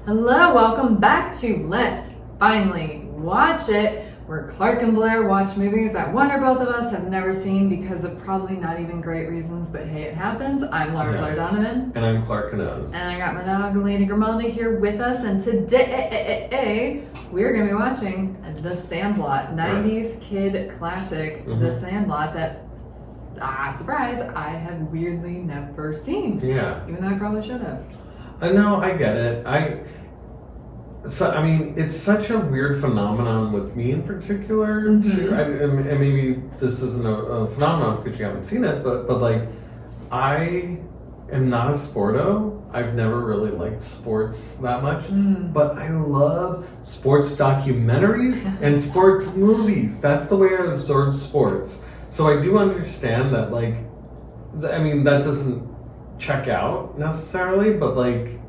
Hello, welcome back to Let's Finally Watch It, where Clark and Blair watch movies that one or both of us have never seen because of probably not even great reasons, but hey, it happens. I'm Lauren-Blair Donovan. And I'm Clark Canez. And I got my dog Lady Grimaldi here with us, and today we're going to be watching The Sandlot, 90s kid classic, The Sandlot, that, surprise, I have weirdly never seen. Yeah. Even though I probably should have. No, I get it. It's such a weird phenomenon with me in particular, too. And maybe this isn't a phenomenon because you haven't seen it, but like, I am not a sporto. I've never really liked sports that much, but I love sports documentaries and sports movies. That's the way I absorb sports. So I do understand that, like, that doesn't check out necessarily, but like...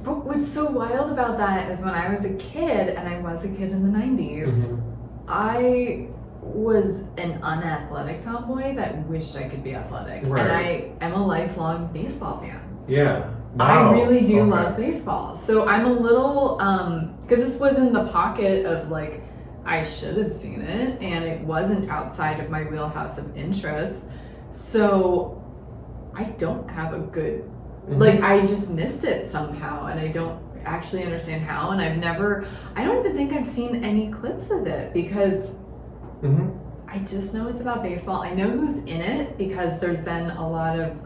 But what's so wild about that is when I was a kid, and I was a kid in the 90s, I was an unathletic tomboy that wished I could be athletic. Right. And I am a lifelong baseball fan. Yeah. I Wow. really do love baseball. So I'm a little, because this was in the pocket of like, I should have seen it, and it wasn't outside of my wheelhouse of interest. So I don't have a good, like, I just missed it somehow, and I don't actually understand how, and I don't even think I've seen any clips of it, because I just know it's about baseball. I know who's in it, because there's been a lot of,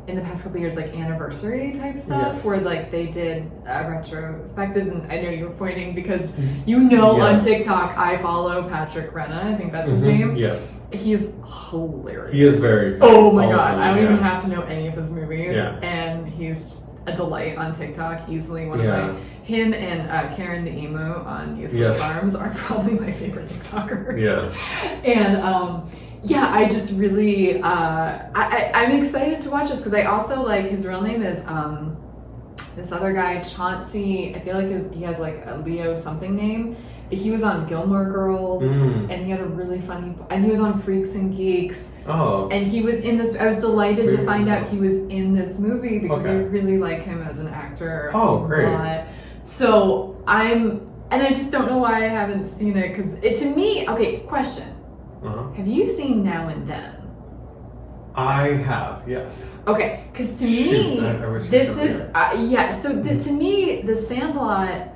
in the past couple of years, like anniversary type stuff, where like they did retrospectives, and I know you were pointing because on TikTok I follow Patrick Renna, I think that's his name. Yes. He's hilarious. He is very funny. Oh my god, I don't even have to know any of his movies. Yeah. And he's a delight on TikTok, easily one of my, him and Karen the Emu on Useless Farms are probably my favorite TikTokers. Yes. And I just really, I'm excited to watch this because I also like, his real name is this other guy, Chauncey. I feel like he has like a Leo something name, but he was on Gilmore Girls, and he had a really funny, and he was on Freaks and Geeks. Oh. And he was in this, I was delighted to find out he was in this movie because I really like him as an actor. Oh, great. So and I just don't know why I haven't seen it, because to me, okay, question. Have you seen Now and Then? I have, yes. Okay, because to me, this is, to me, The Sandlot,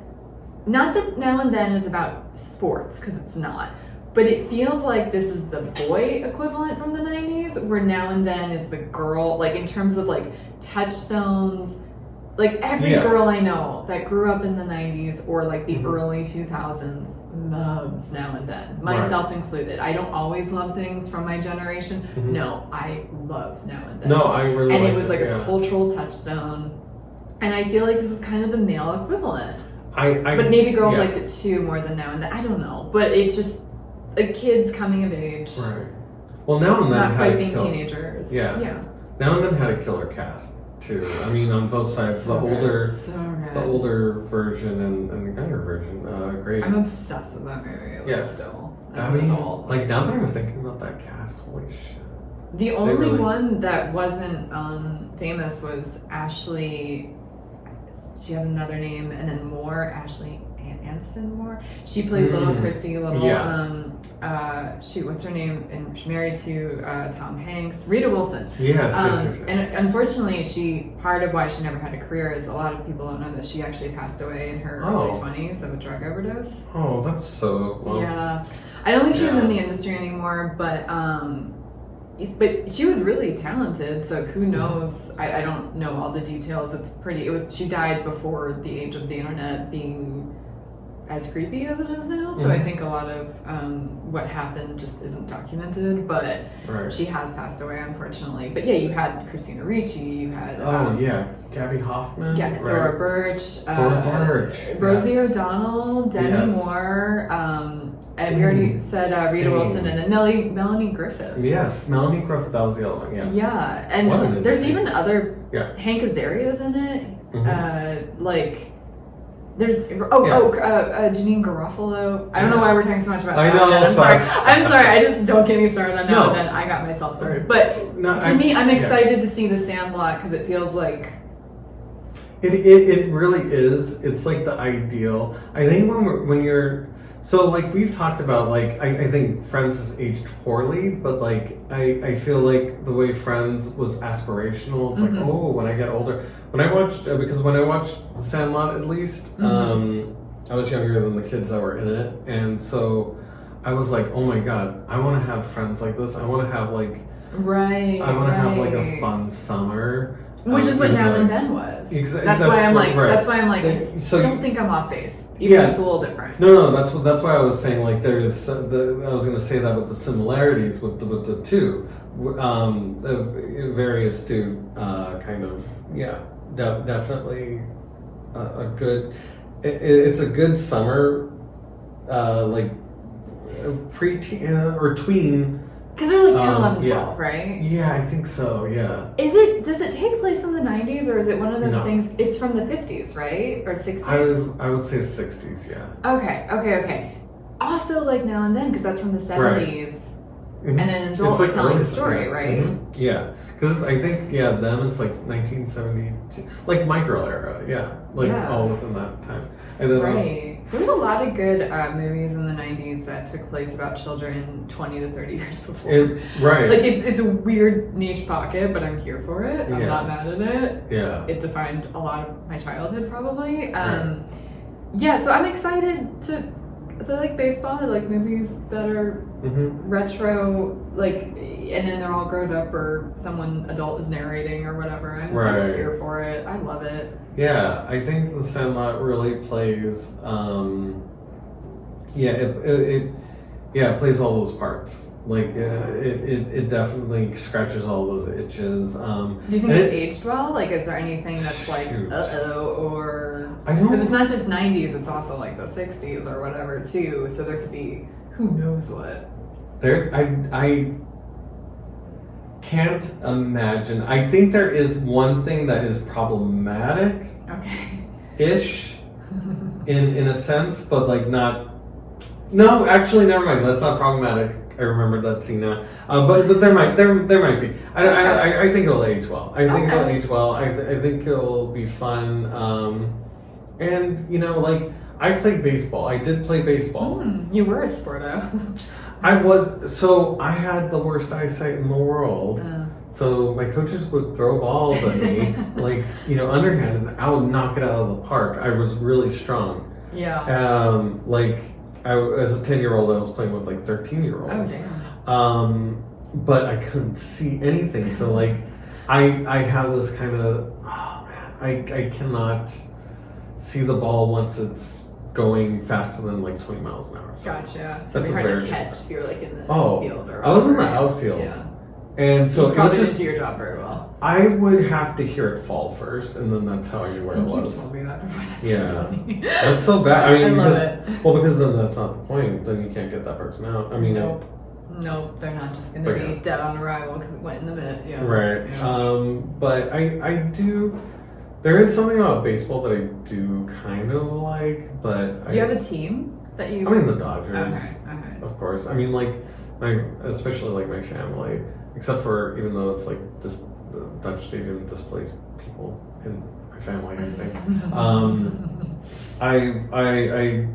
not that Now and Then is about sports, because it's not, but it feels like this is the boy equivalent from the 90s, where Now and Then is the girl, like in terms of like touchstones. Like every girl I know that grew up in the 90s or like the early 2000s loves Now and Then, myself included. I don't always love things from my generation. No, I love Now and Then. No, I really And it was like a cultural touchstone. And I feel like this is kind of the male equivalent. But maybe girls liked it too more than Now and Then. I don't know. But it's just the kids coming of age. Right. Well, Now and Then not quite being teenagers. Yeah. Now and Then had a killer cast too. I mean, on both sides, the older version and the younger version. Great. I'm obsessed with that movie. Still. As an adult. Like now that I'm thinking about that cast, holy shit. The only one that wasn't famous was Ashley. She had another name, and then Ashley Anston Moore. She played little Chrissy, what's her name? And she's married to Tom Hanks. Rita Wilson. Yes. And unfortunately, part of why she never had a career is a lot of people don't know that she actually passed away in her early 20s of a drug overdose. Oh, that's so... Well, yeah. I don't think she was in the industry anymore, but she was really talented, so who knows? I don't know all the details. She died before the age of the internet being as creepy as it is now, so I think a lot of what happened just isn't documented, but she has passed away, unfortunately. But yeah, you had Christina Ricci, you had Gabby Hoffman, Thora Birch, Rosie O'Donnell, Demi Moore, and we already said Rita Wilson, and then Melanie Griffith. Yes, Melanie Griffith, that was the other one, yes. Yeah, and there's even other, Hank Azaria's in it, there's Janine Garofalo. I don't know why we're talking so much about that. I'm sorry. I just don't get me started on that. And then I got myself started. But to me, I'm excited to see The Sandlot because it feels like It really is. It's like the ideal. I think when you're so like we've talked about like I think Friends has aged poorly, but like I feel like the way Friends was aspirational. It's like when I get older. When I watched because when I watched Sandlot at least, I was younger than the kids that were in it, and so I was like, oh my god, I want to have friends like this. I want to have like I want to have like a fun summer. Which is what Now and Then was. Exactly. That's why I'm like, don't think I'm off base. Even though it's a little different. No, that's why I was saying like I was going to say that with the similarities with the two, very astute kind of definitely a good. It's a good summer, like pre-teen or tween. Because they're like 10, 11, 12, right? Yeah, I think so, yeah. Does it take place in the 90s, or is it one of those things, it's from the 50s, right? Or 60s? I would say 60s, yeah. Okay. Also, like Now and Then, because that's from the 70s. Right. And an adult like telling the story, right? Yeah. Because I think, then it's like 1972, like my girl era, all within that time. Right. There's a lot of good movies in the 90s that took place about children 20 to 30 years before. Right. Like, it's a weird niche pocket, but I'm here for it. I'm not mad at it. Yeah. It defined a lot of my childhood, probably. Yeah, so I'm excited to... So I like baseball. I like movies that are retro, like, and then they're all grown up or someone adult is narrating or whatever. I'm here for it. I love it. Yeah, I think The Sandlot really plays. It plays all those parts. Like it definitely scratches all those itches. Do you think it's aged well? Like, is there anything that's like or I don't. Because it's not just 90s; it's also like the 60s or whatever too. So there could be who knows what. I can't imagine. I think there is one thing that is problematic. Okay. Ish, in a sense, but like not. No, actually, never mind. That's not problematic. I remembered that scene now. But there might be. I think it'll age well. I think it'll age well. I think it'll be fun. And like I played baseball. I did play baseball. You were a sporto. I was. So I had the worst eyesight in the world. So my coaches would throw balls at me, like underhand, and I would knock it out of the park. I was really strong. Yeah. As a 10-year-old, I was playing with like 13-year-olds. Oh damn. But I couldn't see anything. So like, I have this kind of I cannot see the ball once it's going faster than like 20 miles an hour. So gotcha. So it's hard to catch if you're like in the field or. I was in the outfield. Yeah. And so you probably didn't do your job very well. I would have to hear it fall first, and then that's how I knew where it was. You told me that before. That's so funny. That's so bad. I mean, love because then that's not the point. Then you can't get that person out. I mean, Nope, they're not just going to be dead on arrival because it went in the minute. Yeah. Right. Yeah. But I do. There is something about baseball that I do kind of like, but do you have a team that you? I mean, the Dodgers. Okay. Of course. I mean, like especially like my family. Except for even though it's like the Dodger Stadium displaced people in my family, I think. I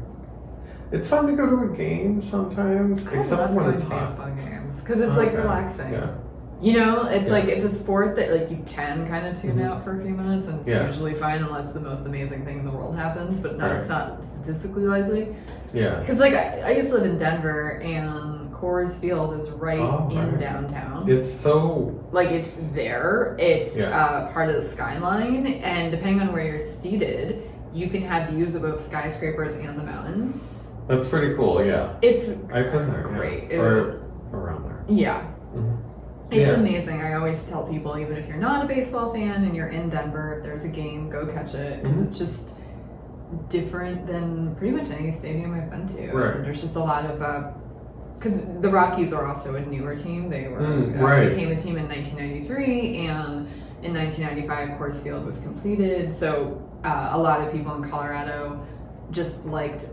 it's fun to go to a game sometimes, except when it's hot. Baseball games because it's like relaxing. Yeah. It's like it's a sport that like you can kind of tune out for a few minutes, and it's usually fine unless the most amazing thing in the world happens. But it's not statistically likely. Yeah. Because like I used to live in Denver and. Coors Field is right in downtown. It's so... Like, it's there. It's part of the skyline. And depending on where you're seated, you can have views of both skyscrapers and the mountains. That's pretty cool, yeah. I've been there, great. Or around there. Yeah. It's amazing. I always tell people, even if you're not a baseball fan and you're in Denver, if there's a game, go catch it. Because it's just different than pretty much any stadium I've been to. Right. And there's just a lot of... Because the Rockies are also a newer team. They were became a team in 1993, and in 1995, Coors Field was completed. So a lot of people in Colorado just liked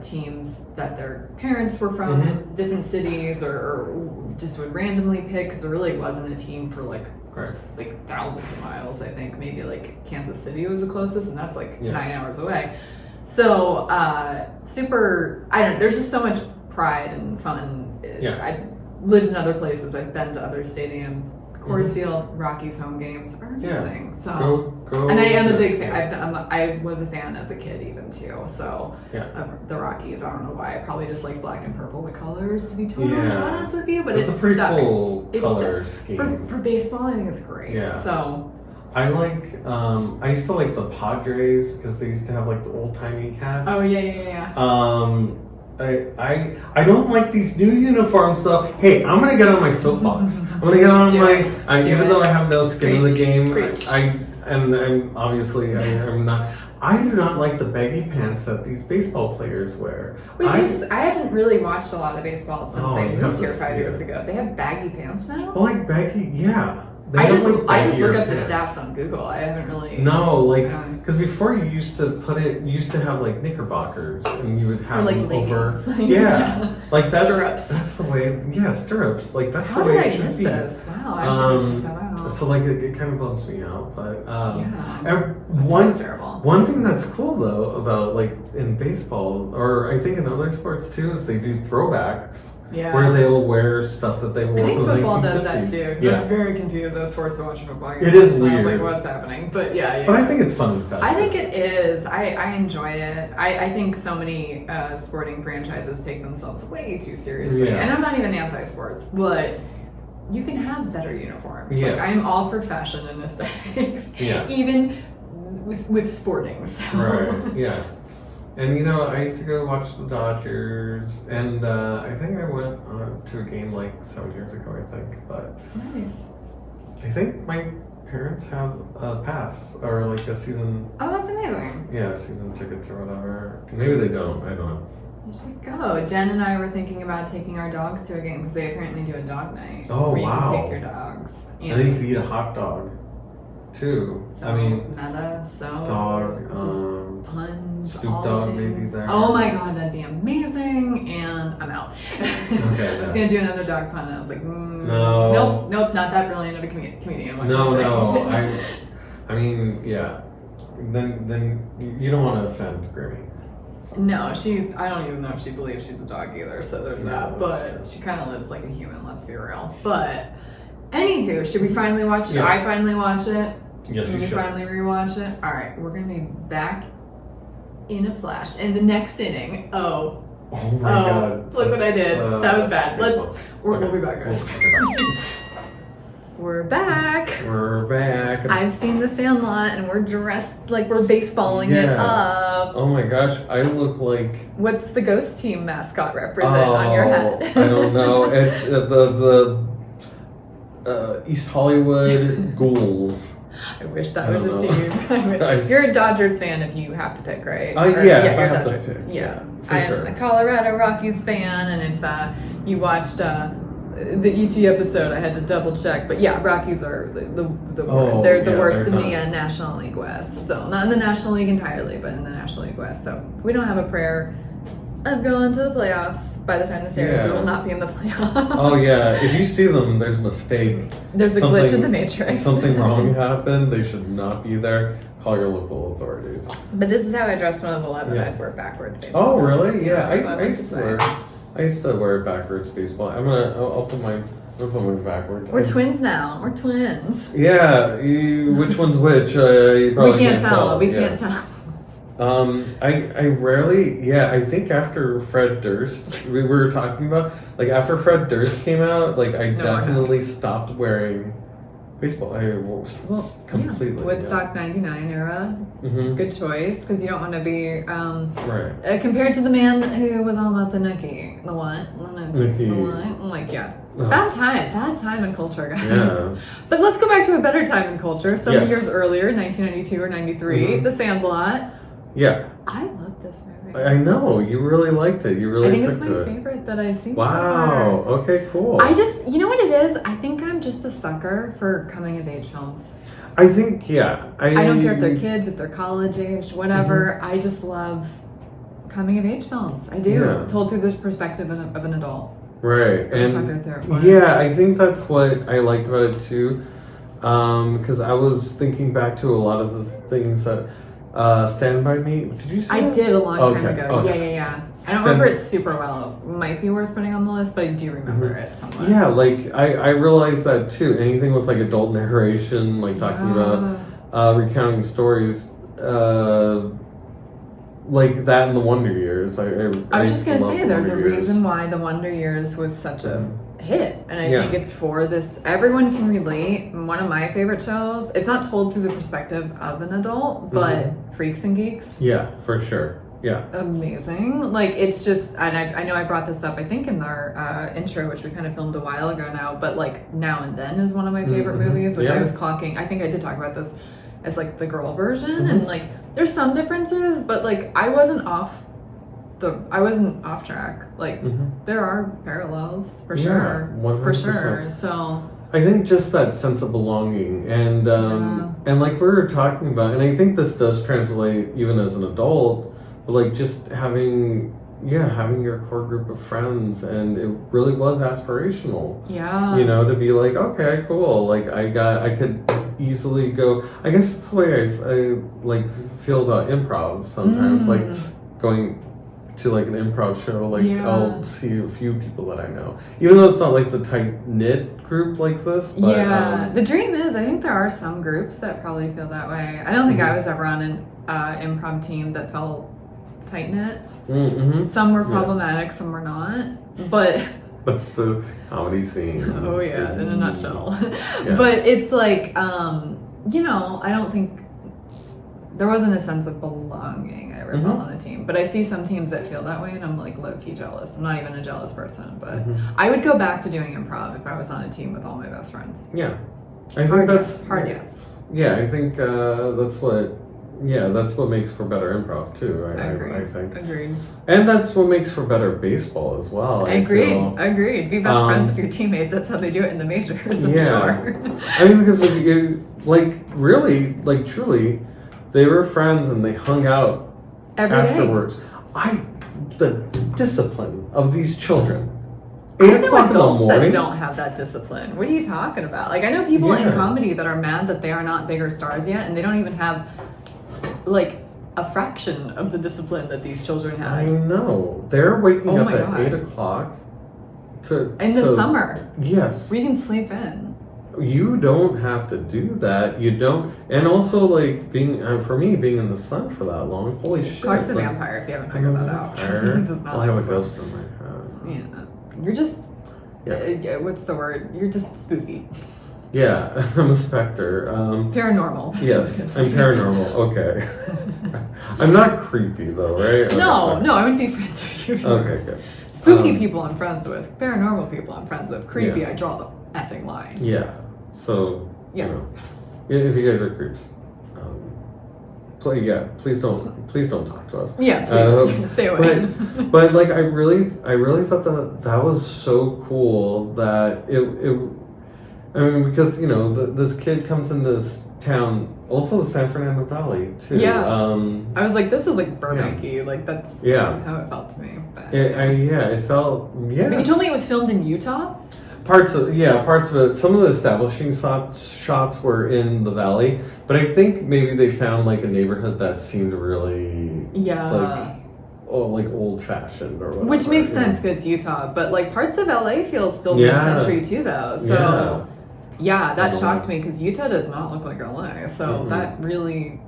teams that their parents were from different cities, or just would randomly pick because there really wasn't a team for like Right. like thousands of miles. I think maybe like Kansas City was the closest, and that's like 9 hours away. So super. I don't know. There's just so much pride and fun. Yeah. I've lived in other places. I've been to other stadiums. Coors Field, Rockies home games are amazing. Yeah. So go. and I am a big fan. I was a fan as a kid even too. So Yeah. the Rockies. I don't know why. I probably just like black and purple, the colors, to be totally Yeah. honest with you. But It's it's a pretty stuck. cool It's color scheme. For baseball, I think it's great. Yeah. So I like. I used to like the Padres because they used to have like the old timey hats. oh yeah. I don't like these new uniforms though. Hey, I'm gonna get on my soapbox. I'm gonna get on Do my. it. Even though I have no skin in the game, Preach. I'm obviously I'm not. I do not like the baggy pants that these baseball players wear. Wait, I haven't really watched a lot of baseball since I you have moved to here 5 see years it. ago. They have baggy pants now. Well, like baggy, yeah. They I have, just like, look baggier up the pants. stats on Google. I haven't really. No, like, Um, because before you used to have like knickerbockers, and you would Or have like them over. leggings. Yeah, like Stirrups. that's the way. Yeah, stirrups. Like that's How the way did it I should miss be. this? Wow, I have to check that out. So like it kind of bums me out, but Yeah. one Sounds terrible. one thing that's cool though about like in baseball, or I think in other sports too, is they do throwbacks. Yeah. Where they'll wear stuff that they wore I think from the football 1950s. does that too. 'Cause Yeah. I was very confused. I was forced to watch a football game. It is so I was weird. like, what's happening? But yeah. But I think it's fun and festive. I think it is. I enjoy it. I think so many sporting franchises take themselves way too seriously. Yeah. And I'm not even anti-sports, but you can have better uniforms. Yes. Like, I'm all for fashion and aesthetics. Yeah. Even with sporting. So. Right, yeah. And you know, I used to go watch the Dodgers, and I think I went to a game like 7 years ago, I think. But Nice. I think my parents have a pass, or like a season, Oh, that's amazing. season tickets or whatever. Maybe they don't, I don't know. You should go. Jen and I were thinking about taking our dogs to a game because they apparently do a dog night. Oh, where you wow. can take your dogs. And then you could eat a hot dog, too. So, I mean, meta, so dog, just puns, Snoop all Dogg maybe things. there. Oh my god, that'd be amazing! And I'm out. Okay, I was yeah. gonna do another dog pun, and I was like, No. nope, not that brilliant of a comedian. what no, can I no, say? I mean, yeah. Then you don't want to offend Grammy. No, I don't even know if she believes she's a dog either, so there's No, that. that's But true. she kind of lives like a human, let's be real. But, anywho, should we finally watch it? Yes. I finally watch it. Yes, Can you we should. finally rewatch it? Alright, we're gonna be back in a flash. In the next inning. Oh, Oh my god. look what I did. That was bad. We'll be back, guys. We're back. We're back. I've seen the Sandlot and we're dressed like we're baseballing it Yeah. up. Oh my gosh, I look like What's the ghost team mascot represent on your head? I don't know. The East Hollywood Ghouls. I wish that I was a don't team. know. You're a Dodgers fan if you have to pick, right? Yeah, if I you're have to Dodger- pick, Yeah, for I'm sure. a Colorado Rockies fan, and if you watched the ET episode, I had to double check. But yeah, Rockies are they're the worst they're in the not. National League West. So not in the National League entirely, but in the National League West. So we don't have a prayer of going to the playoffs. By the time this airs, we Yeah. will not be in the playoffs. Oh yeah, if you see them, there's a mistake. There's a glitch in the matrix. Something wrong happened. They should not be there. Call your local authorities. But this is how I dressed when I was 11. Yeah. I'd wear backwards. Baseball. Oh really? Yeah, That's what I like used to say. wear. I used to wear backwards baseball. I'll put mine backwards. We're twins now. We're twins. Yeah, which one's which? You We probably can't tell. We yeah. can't tell. I rarely, I think after Fred Durst, we were talking about, like after Fred Durst came out, like I No more definitely stopped wearing baseball. Completely. Yeah. Woodstock 99 era. Mm-hmm. Good choice, because you don't want to be Right. compared to the man who was all about the nookie. The what? The nookie. Nookie. The what? I'm like, yeah. Oh. Bad time in culture, guys. Yeah. But let's go back to a better time in culture. Some Yes. years earlier, 1992 or 93, Mhm. The Sandlot. Yeah. I love this movie. I know. You really liked it. You really I think took it's to my it. favorite that I've seen so Wow. far. Okay, cool. You know what it is? I think I'm just a sucker for coming of age films. I think, yeah. I don't care if they're kids, if they're college aged, whatever. I just love coming of age films. I do. Yeah. Told through the perspective of an adult. Right. I'm a And sucker there for it. yeah, I think that's what I liked about it too. because I was thinking back to a lot of the things that Stand By Me. Did you see I that? did a long time ago. Okay. Yeah. I don't remember it super well. Might be worth putting on the list, but I do remember it somewhat. Yeah, like I realized that too. Anything with like adult narration, like talking about recounting stories, like that in the Wonder Years. I was just gonna say, there's a Wonder Years. reason why the Wonder Years was such a hit, and I Yeah. think it's for this. Everyone can relate. One of my favorite shows. It's not told through the perspective of an adult, but Freaks and Geeks. Yeah, for sure. Yeah. Amazing. Like, it's just, and I know I brought this up, I think in our intro, which we kind of filmed a while ago now, but like Now and Then is one of my favorite movies, which I was clocking. I think I did talk about this as like the girl version, and like there's some differences, but like I wasn't off track. Like there are parallels for sure. 100%. For sure. So I think just that sense of belonging and like we were talking about, and I think this does translate even as an adult, but like just having your core group of friends, and it really was aspirational. Yeah. You know, to be like, okay, cool. Like I could easily go. I guess it's the way I like feel about improv sometimes. Like going to like an improv show, like I'll see a few people that I know, even though it's not like the tight knit group like this. But, the dream is, I think there are some groups that probably feel that way. I don't think I was ever on an improv team that felt tight knit. Some were problematic, some were not, but that's the comedy scene. Oh yeah, in a nutshell. But it's like, you know, I don't think there wasn't a sense of belonging I ever felt on a team. But I see some teams that feel that way, and I'm like low-key jealous. I'm not even a jealous person, but I would go back to doing improv if I was on a team with all my best friends. Yeah, I think that's hard. Yes. Yeah, I think that's what makes for better improv too, right? I think. Agreed. And that's what makes for better baseball as well. Agreed. Be best friends with your teammates. That's how they do it in the majors, I'm sure. I mean, because if you really, truly, they were friends and they hung out afterwards. The discipline of these children. 8 o'clock in the morning. That don't have that discipline. What are you talking about? Like, I know people in comedy that are mad that they are not bigger stars yet, and they don't even have like a fraction of the discipline that these children had. I know. They're waking up at 8 o'clock in the summer. Yes. We can sleep in. You don't have to do that. You don't. And also, like, for me, being in the sun for that long, holy shit. Clark's a vampire, if you haven't figured that out. He does not. I'll have a ghost in my head. Yeah. You're just, what's the word? You're just spooky. Yeah, I'm a specter. Paranormal. Yes, I'm paranormal. Okay. I'm not creepy though, right? Okay, no, I wouldn't be friends with you. Okay, good. Spooky people I'm friends with. Paranormal people I'm friends with. Creepy, I draw the effing line. Yeah. So, you know, if you guys are creeps, please don't talk to us. Yeah, please stay away. But like, I really thought that was so cool that it. I mean, because, you know, this kid comes into this town, also the San Fernando Valley, too. Yeah. I was like, this is like Burbank-y. Like, that's how it felt to me. But, it felt, But you told me it was filmed in Utah? Parts of it. Some of the establishing shots were in the valley, but I think maybe they found like a neighborhood that seemed really like old-fashioned or whatever. Which makes sense because it's Utah, but like parts of LA feel still mid-century too, though. So that shocked me because Utah does not look like LA. So that really,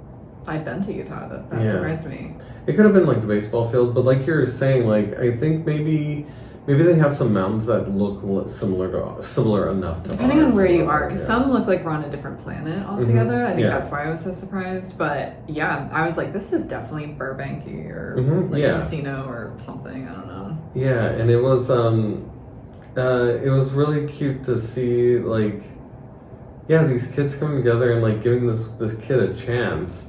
I've been to Utah. That surprised me. It could have been like the baseball field, but like you're saying, like I think maybe they have some mountains that look similar enough to depending on where you are, because some look like we're on a different planet altogether. I think that's why I was so surprised. But I was like, this is definitely Burbank-y or like Encino or something. I don't know. Yeah, and it was really cute to see like these kids coming together and like giving this kid a chance.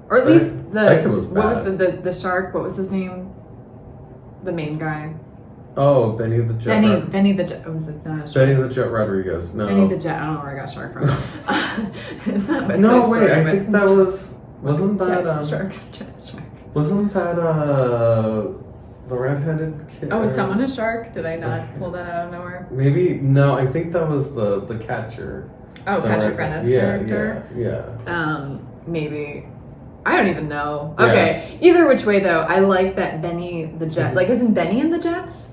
Or at least what was the shark? What was his name? The main guy. Oh, Benny the Jet. Benny the Jet. Was it not? Benny the Jet Rodriguez. No. Benny the Jet. I don't know where I got shark from. Is that West Side No, wait. Story? I think that wasn't that Jets, sharks. Wasn't that the redheaded kid? Oh, was someone a shark? Did I not pull that out of nowhere? Maybe no. I think that was the catcher. Oh, Patrick Renna's character? Yeah. Maybe. I don't even know. Okay. Yeah. Either which way, though, I like that Benny the Jet. Like, isn't Benny in the Jets?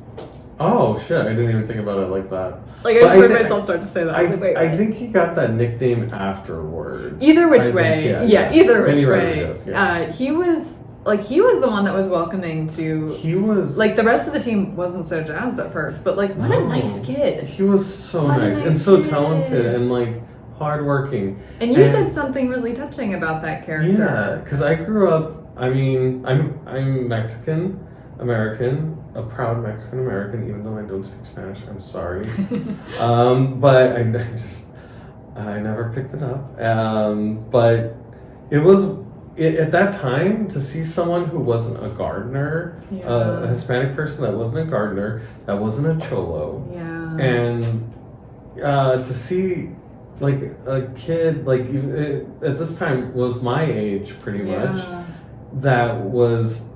Oh, shit. I didn't even think about it like that. Like, I just heard myself start to say that. I think he got that nickname afterwards. Either which way. Either which way. He was the one that was welcoming to... He was... Like, the rest of the team wasn't so jazzed at first, but, like, what a nice kid. He was so nice and so talented and, like, hardworking. And you said something really touching about that character. Yeah, because I grew up... I mean, I'm Mexican-American, a proud Mexican-American, even though I don't speak Spanish. I'm sorry. But I never picked it up. But it was... at that time, to see someone who wasn't a gardener, a Hispanic person that wasn't a gardener, that wasn't a cholo, and to see like a kid like at this time was my age pretty much, that was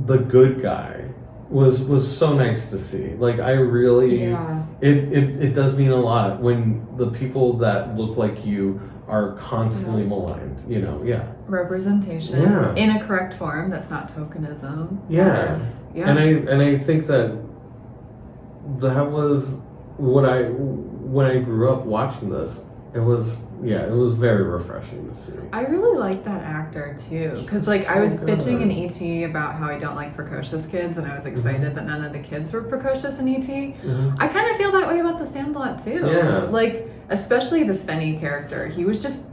the good guy was so nice to see. Like I really, it does mean a lot when the people that look like you are constantly maligned, you know. Representation in a correct form that's not tokenism. And I think that was when I grew up watching this, it was very refreshing to see. I really like that actor too, because like I was bitching in E.T. about how I don't like precocious kids, and I was excited that none of the kids were precocious in E.T. I kind of feel that way about the Sandlot too. Like especially the Spenny character, he was just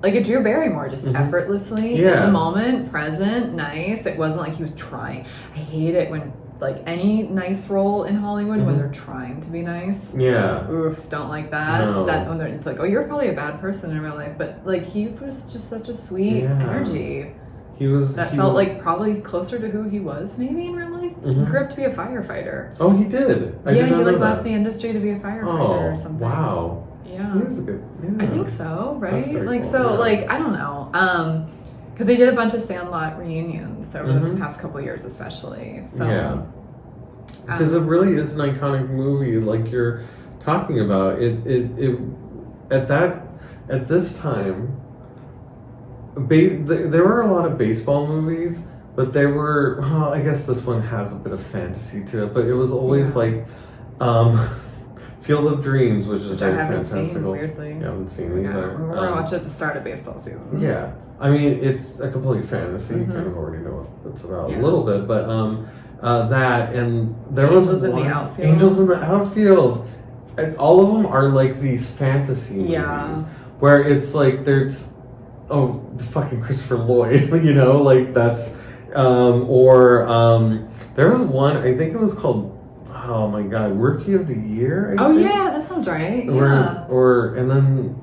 like a Drew Barrymore, just effortlessly in the moment, present, nice. It wasn't like he was trying. I hate it when like any nice role in Hollywood when they're trying to be nice. Oof, don't like that. No. That when it's like, oh, you're probably a bad person in real life, but like he was just such a sweet energy. That felt like probably closer to who he was maybe in real life. He grew up to be a firefighter. Oh, he did. He like left the industry to be a firefighter or something. Wow. Yeah. He is a good. I think so, right? Like cool. so, like I don't know. Because they did a bunch of Sandlot reunions over the past couple years, especially. So, because it really is an iconic movie, like you're talking about. It at this time, there were a lot of baseball movies, but they were. Well, I guess this one has a bit of fantasy to it, but it was always like. Field of Dreams, which is very fantastical. Weirdly. You haven't seen either. We're gonna watch it at the start of baseball season. Yeah, I mean it's a complete fantasy. You kind of already know what it's about a little bit, but that and there Angels was in the Outfield. Angels in the Outfield. And all of them are like these fantasy movies where it's like there's the fucking Christopher Lloyd, you know, like that's there was one, I think it was called. Oh my God! Rookie of the Year. I think? Yeah, that sounds right. And then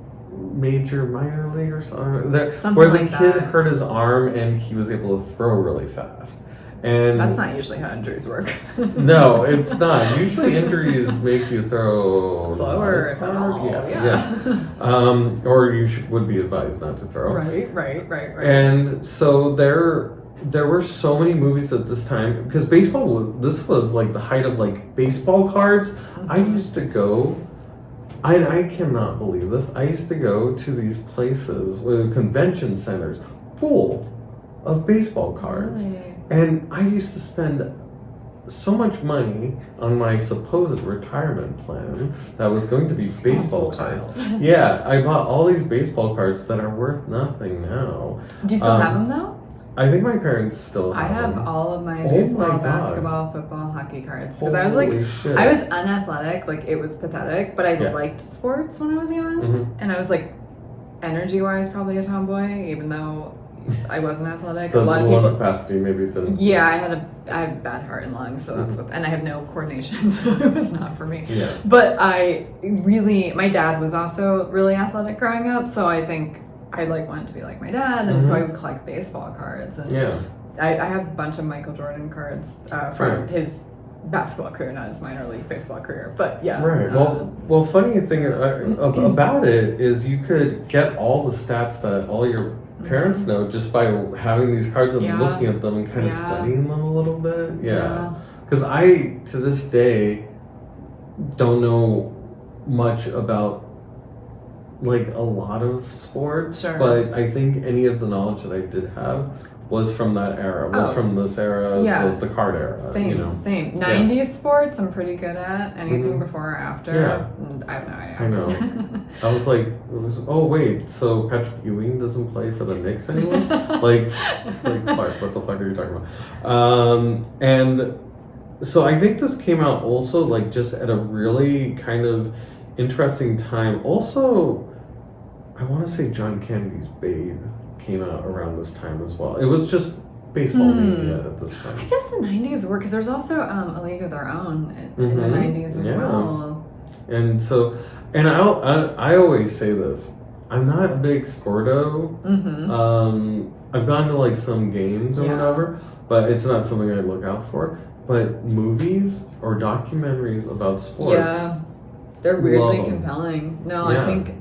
minor league or something. Where the kid hurt his arm and he was able to throw really fast. And that's not usually how injuries work. No, it's not. Usually injuries make you throw slower. If at all. Or you would be advised not to throw. Right. And so there were so many movies at this time because this was like the height of like baseball cards. I used to go, I cannot believe this. I used to go to these places with convention centers full of baseball cards. And I used to spend so much money on my supposed retirement plan that was going to be baseball cards. I bought all these baseball cards that are worth nothing now. Do you still have them though? I think my parents still have I have them. all of my baseball, basketball, football, hockey cards. Because I was like, I was unathletic, like it was pathetic, but I liked sports when I was young. And I was like, energy-wise, probably a tomboy, even though I wasn't athletic. A lot of people. Capacity, maybe. I have bad heart and lungs, so that's what, and I have no coordination, so it was not for me. Yeah. But my dad was also really athletic growing up, so I think I wanted to be like my dad, and so I would collect baseball cards. And I have a bunch of Michael Jordan cards from his basketball career, not his minor league baseball career. But Right. Well, funny thing about it is you could get all the stats that all your parents know just by having these cards and looking at them and kind of studying them a little bit. Because I, to this day, don't know much about like a lot of sports, Sure. but I think any of the knowledge that I did have was from that era. Was from this era, the card era. Same, you know? same. 90s sports, I'm pretty good at. Anything before or after, I have no idea. I know. I was like, oh wait, so Patrick Ewing doesn't play for the Knicks anymore? like Clark, what the fuck are you talking about? And so I think this came out also like just at a really kind of interesting time. Also, I want to say John Kennedy's Babe came out around this time as well. It was just baseball media at this time. I guess the 90s were, because there's also A League of Their Own in the 90s as well. And so, and I always say this, I'm not a big sporto. I've gone to like some games or whatever, but it's not something I look out for. But movies or documentaries about sports, they're weirdly compelling. No,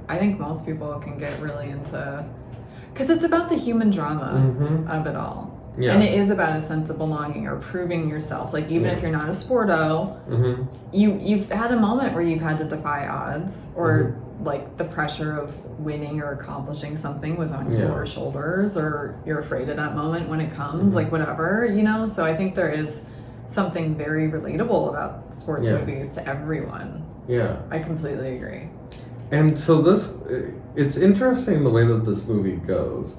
I think most people can get really into, because it's about the human drama of it all. Yeah. And it is about a sense of belonging or proving yourself. Like, even if you're not a sporto, you've had a moment where you've had to defy odds, or like the pressure of winning or accomplishing something was on your shoulders, or you're afraid of that moment when it comes, like whatever, you know? So I think there is something very relatable about sports movies to everyone. Yeah. I completely agree. And so it's interesting the way that this movie goes.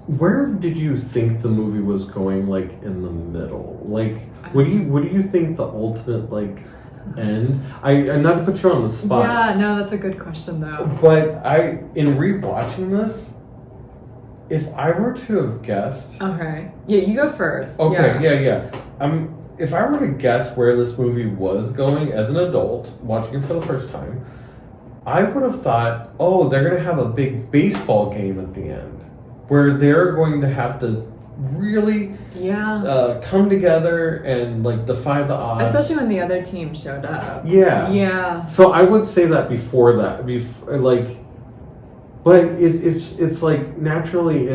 Where did you think the movie was going, like, in the middle? Like, what do you think the ultimate, like, end? I'm not to put you on the spot. Yeah, no, that's a good question, though. But in rewatching this, if I were to have guessed... Okay. Yeah, you go first. Okay, yeah. If I were to guess where this movie was going as an adult, watching it for the first time, I would have thought, oh, they're going to have a big baseball game at the end, where they're going to have to really come together and like defy the odds. Especially when the other team showed up. Yeah. So I would say that before that, but it's like naturally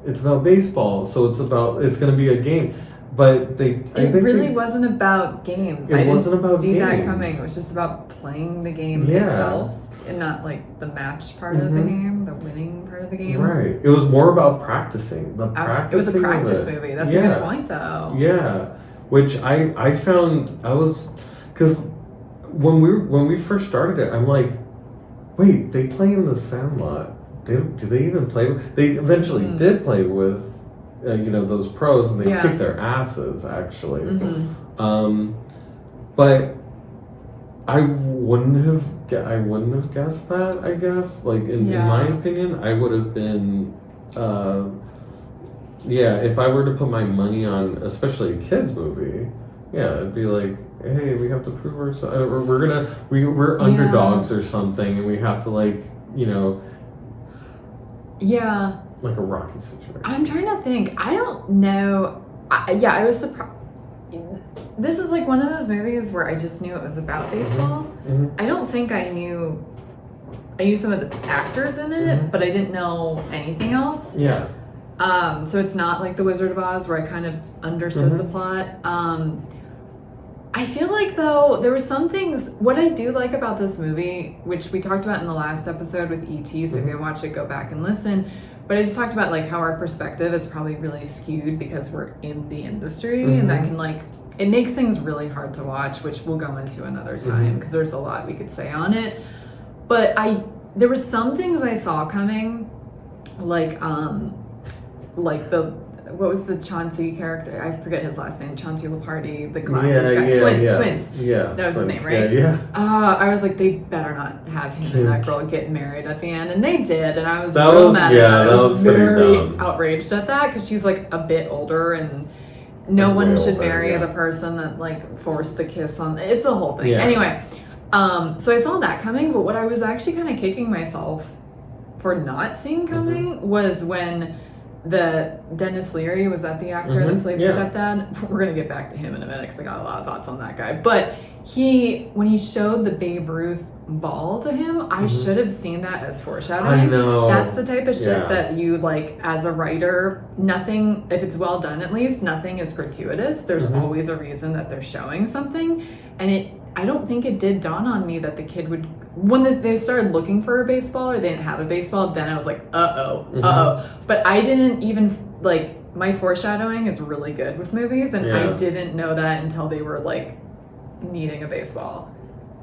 it's about baseball, so it's going to be a game. But it really wasn't about games. I didn't see that coming. It was just about playing the game itself, and not like the match part of the game, the winning part of the game. Right. It was more about practicing. It was a practice movie. That's a good point, though. Yeah, which I found because when we first started it, I'm like, wait, they play in the Sandlot. Do they even play? They eventually did play with. Those pros, and they kicked their asses, actually. But I wouldn't have guessed that, I guess. Like, in my opinion, I would have been, if I were to put my money on, especially a kid's movie, it'd be like, hey, we have to prove ourselves, or we're underdogs or something, and we have to, like, like a Rocky situation. I'm trying to think. I don't know. I was surprised. This is like one of those movies where I just knew it was about baseball. I don't think I knew some of the actors in it, but I didn't know anything else. Yeah. So it's not like The Wizard of Oz where I kind of understood the plot. I feel like, though, there were some things... What I do like about this movie, which we talked about in the last episode with E.T., so if you watch it, go back and listen. But I just talked about like how our perspective is probably really skewed because we're in the industry, and that can it makes things really hard to watch, which we'll go into another time because there's a lot we could say on it. But there were some things I saw coming, like what was the Chauncey character? I forget his last name. Chauncey Lepardi, the glasses guy. Squints. Yeah, that was his name, right? Yeah. I was like, they better not have him and that girl get married at the end, and they did, and I was real mad. That was very dumb. Outraged at that because she's like a bit older, and no one should marry the person that like forced a kiss on. It's a whole thing. Anyway, so I saw that coming, but what I was actually kind of kicking myself for not seeing coming was when. The Dennis Leary, was that the actor that played the stepdad? We're going to get back to him in a minute because I got a lot of thoughts on that guy. But when he showed the Babe Ruth ball to him, I should have seen that as foreshadowing. I know. That's the type of shit that you, like, as a writer, nothing, if it's well done at least, nothing is gratuitous. There's always a reason that they're showing something. And I don't think it did dawn on me that the kid would, when they started looking for a baseball or they didn't have a baseball, then I was like, But I didn't even, like, my foreshadowing is really good with movies, and I didn't know that until they were, like, needing a baseball.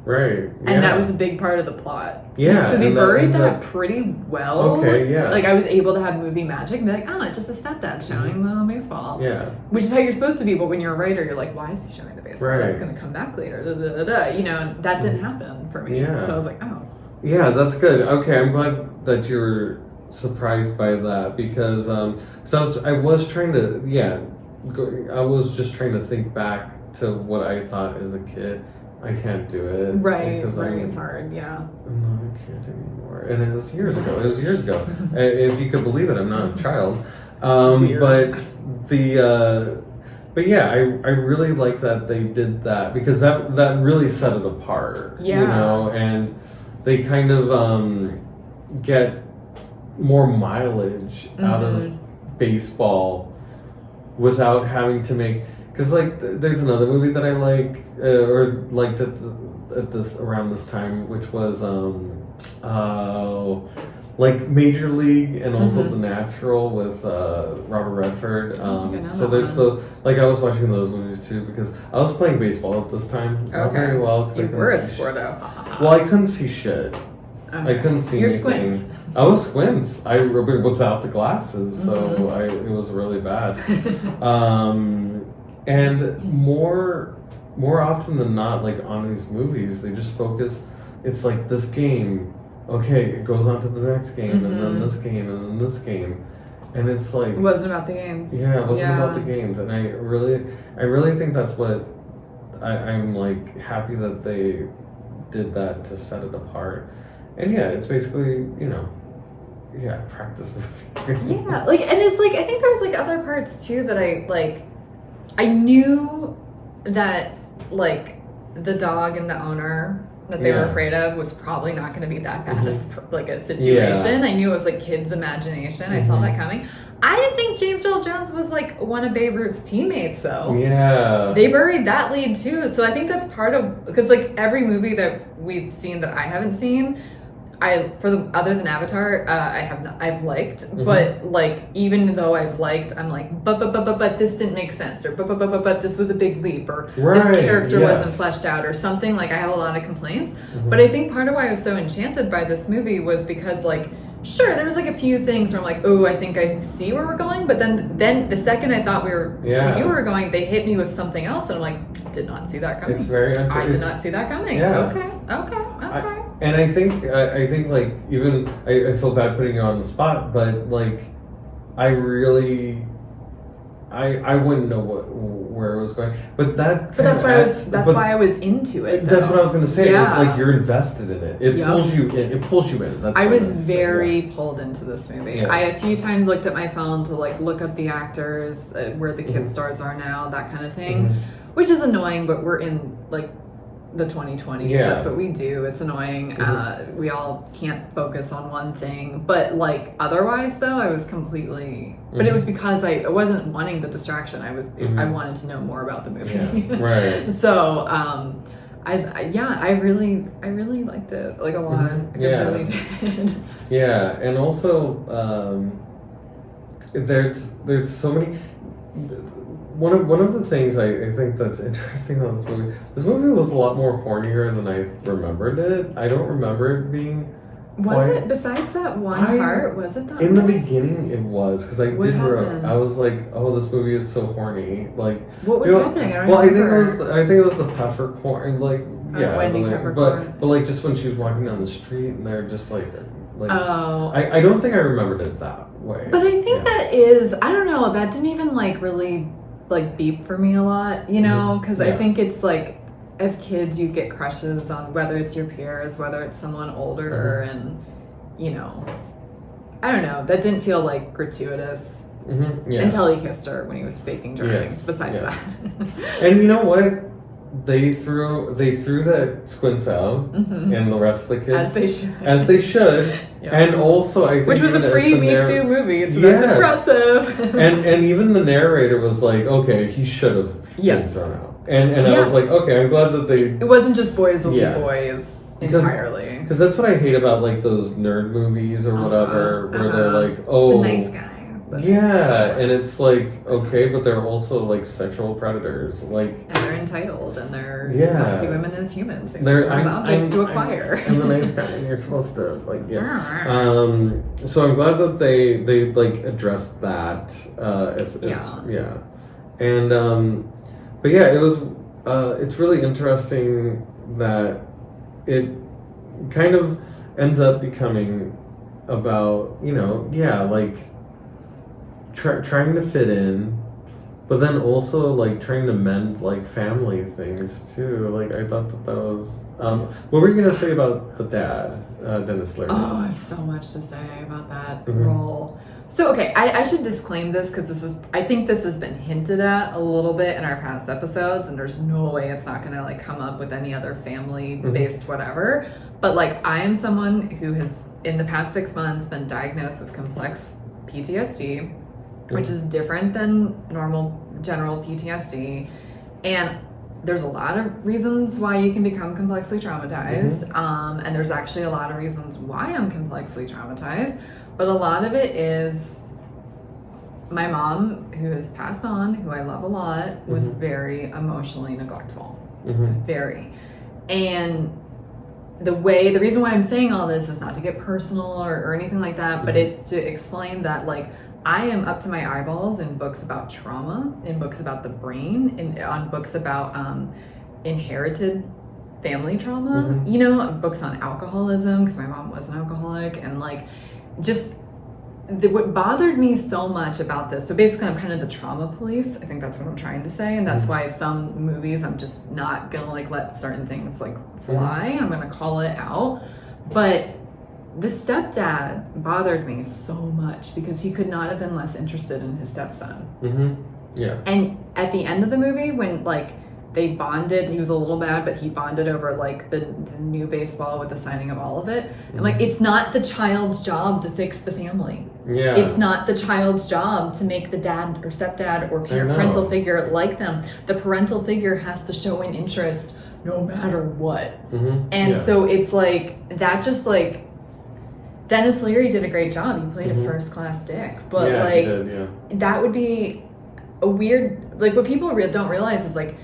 Right. And that was a big part of the plot. Yeah. So they buried that pretty well. Okay, yeah. Like, I was able to have movie magic and be like, oh, it's just a stepdad showing the baseball. Yeah. Which is how you're supposed to be, but when you're a writer, you're like, why is he showing the baseball? Right. That's going to come back later. You know, and that didn't happen for me. Yeah. So I was like, oh. Yeah, that's good. Okay, I'm glad that you were surprised by that, because I was trying to, I was just trying to think back to what I thought as a kid. I can't do it. Right, it's hard, yeah. I'm not a kid anymore. And it was years ago. If you could believe it, I'm not a child. But yeah, I really like that they did that, because that really set it apart. Yeah. You know, and they kind of get more mileage out of baseball without having to make, because like there's another movie that I like or liked around this time, which was like Major League and also The Natural with Robert Redford. So there's I was watching those movies too, because I was playing baseball at this time. Not very well, because I couldn't see shit. Well, I couldn't see shit. I couldn't see anything. Squints. I was Squints. Without the glasses, so it was really bad. And more often than not, like on these movies, they just focus. It's like this game. Okay, it goes on to the next game, and then this game, and then this game, and it's like it wasn't about the games. Yeah, it wasn't about the games, and I really think that's what I'm like happy that they did that to set it apart. And yeah, it's basically practice movie. Yeah, like, and it's like I think there's like other parts too that I knew that like the dog and the owner that they were afraid of was probably not going to be that bad of like a situation. I knew it was like kids' imagination. I saw that coming. I didn't think James Earl Jones was like one of Babe Ruth's teammates though. Yeah. They buried that lead too. So I think that's part of, because like every movie that we've seen that I haven't seen, other than Avatar, I've liked, but like even though I've liked, I'm like, but this didn't make sense, or but this was a big leap, or this character wasn't fleshed out, or something. Like I have a lot of complaints, but I think part of why I was so enchanted by this movie was because like, sure, there was like a few things where I'm like, oh, I think I see where we're going, but then the second I thought you were going, they hit me with something else, and I'm like, did not see that coming. I did not see that coming. Yeah. Okay. And I think like even I feel bad putting you on the spot, but like I wouldn't know where it was going. But that's why I was into it. That's what I was gonna say. Yeah. It's like you're invested in it. It pulls you in. It pulls you in. I was very pulled into this movie. Yeah. I a few times looked at my phone to like look up the actors, where the kid stars are now, that kind of thing, which is annoying. But we're in like the 2020s. That's what we do. It's annoying. We all can't focus on one thing, but like otherwise though, I was completely, but it was because I wasn't wanting the distraction. I wanted to know more about the movie. Yeah. Right. So I really liked it, like a lot. I really did. Yeah. And also there's so many. One of the things I think that's interesting about this movie was a lot more hornier than I remembered it. I don't remember it being. Was it, besides that one part, was it that in the beginning it was, because I was like, oh, this movie is so horny. Like, what was happening? I don't remember. I think it was the Peffercorn, like, Wendy Peffercorn. But like just when she was walking down the street and they're just like I don't think I remembered it that way. But I think that is, I don't know, that didn't even like really like beep for me a lot, you know, because I think it's like, as kids you get crushes on whether it's your peers, whether it's someone older, and you know, I don't know, that didn't feel like gratuitous until he kissed her when he was faking drowning. Besides that, and you know what, they threw the Squints out and the rest of the kids as they should. Yeah. And also I think which was a pre-Me Too movie, so that's impressive. and even the narrator was like, okay, he should have been thrown out. And I was like, okay, I'm glad that it wasn't just boys will be boys entirely. Because that's what I hate about like those nerd movies or whatever, where they're like, oh, the nice guy. And it's like, okay, but they're also like sexual predators, like, and they're entitled, and they're don't see women as humans. They're objects to acquire. I'm the nice guy, and you're supposed to like so I'm glad that they like addressed that and but yeah, it was it's really interesting that it kind of ends up becoming about like trying to fit in, but then also like trying to mend like family things too. Like I thought that was what were you gonna say about the dad, Dennis Leary? Oh, I have so much to say about that role. So okay, I should disclaim this because I think this has been hinted at a little bit in our past episodes, and there's no way it's not gonna like come up with any other family based whatever. But like I am someone who has in the past 6 months been diagnosed with complex PTSD, which is different than normal general PTSD. And there's a lot of reasons why you can become complexly traumatized. And there's actually a lot of reasons why I'm complexly traumatized. But a lot of it is my mom, who has passed on, who I love a lot, was very emotionally neglectful. Very. And the reason why I'm saying all this is not to get personal or anything like that, but it's to explain that like I am up to my eyeballs in books about trauma, in books about the brain, on books about inherited family trauma, books on alcoholism, because my mom was an alcoholic, and like just what bothered me so much about this. So basically I'm kind of the trauma police. I think that's what I'm trying to say, and that's why some movies I'm just not gonna like let certain things like fly. I'm gonna call it out. But the stepdad bothered me so much because he could not have been less interested in his stepson. And at the end of the movie, when like they bonded, he was a little mad, but he bonded over like the new baseball with the signing of all of it. And like, it's not the child's job to fix the family. It's not the child's job to make the dad or stepdad or parental figure like them. The parental figure has to show an interest no matter what. And so it's like, that just like, Dennis Leary did a great job. He played a first-class dick. But that would be a weird, like what people don't realize is like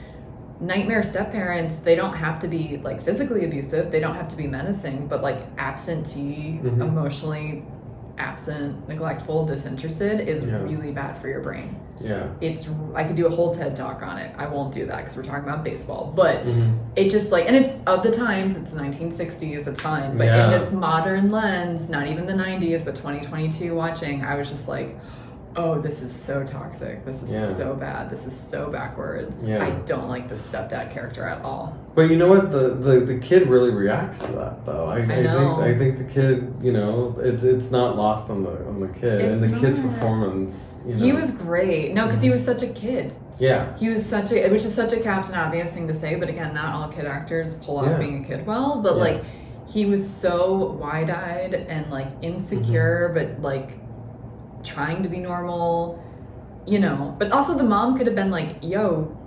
nightmare step-parents, they don't have to be like physically abusive. They don't have to be menacing, but like absentee, emotionally absent, neglectful, disinterested is really bad for your brain. I could do a whole TED talk on it. I won't do that because we're talking about baseball, but it just like, and it's of the times, it's the 1960s, it's fine, but in this modern lens, not even the 90s, but 2022 watching, I was just like, oh, this is so toxic, this is so bad, this is so backwards. I don't like this stepdad character at all. But you know what, the kid really reacts to that though. I think the kid, it's not lost on the kid, and the kid's performance. He was great. No, because he was such a kid. He was which is such a Captain Obvious thing to say, but again, not all kid actors pull off being a kid well. But like, he was so wide-eyed and like insecure, but like trying to be normal, but also the mom could have been like, yo,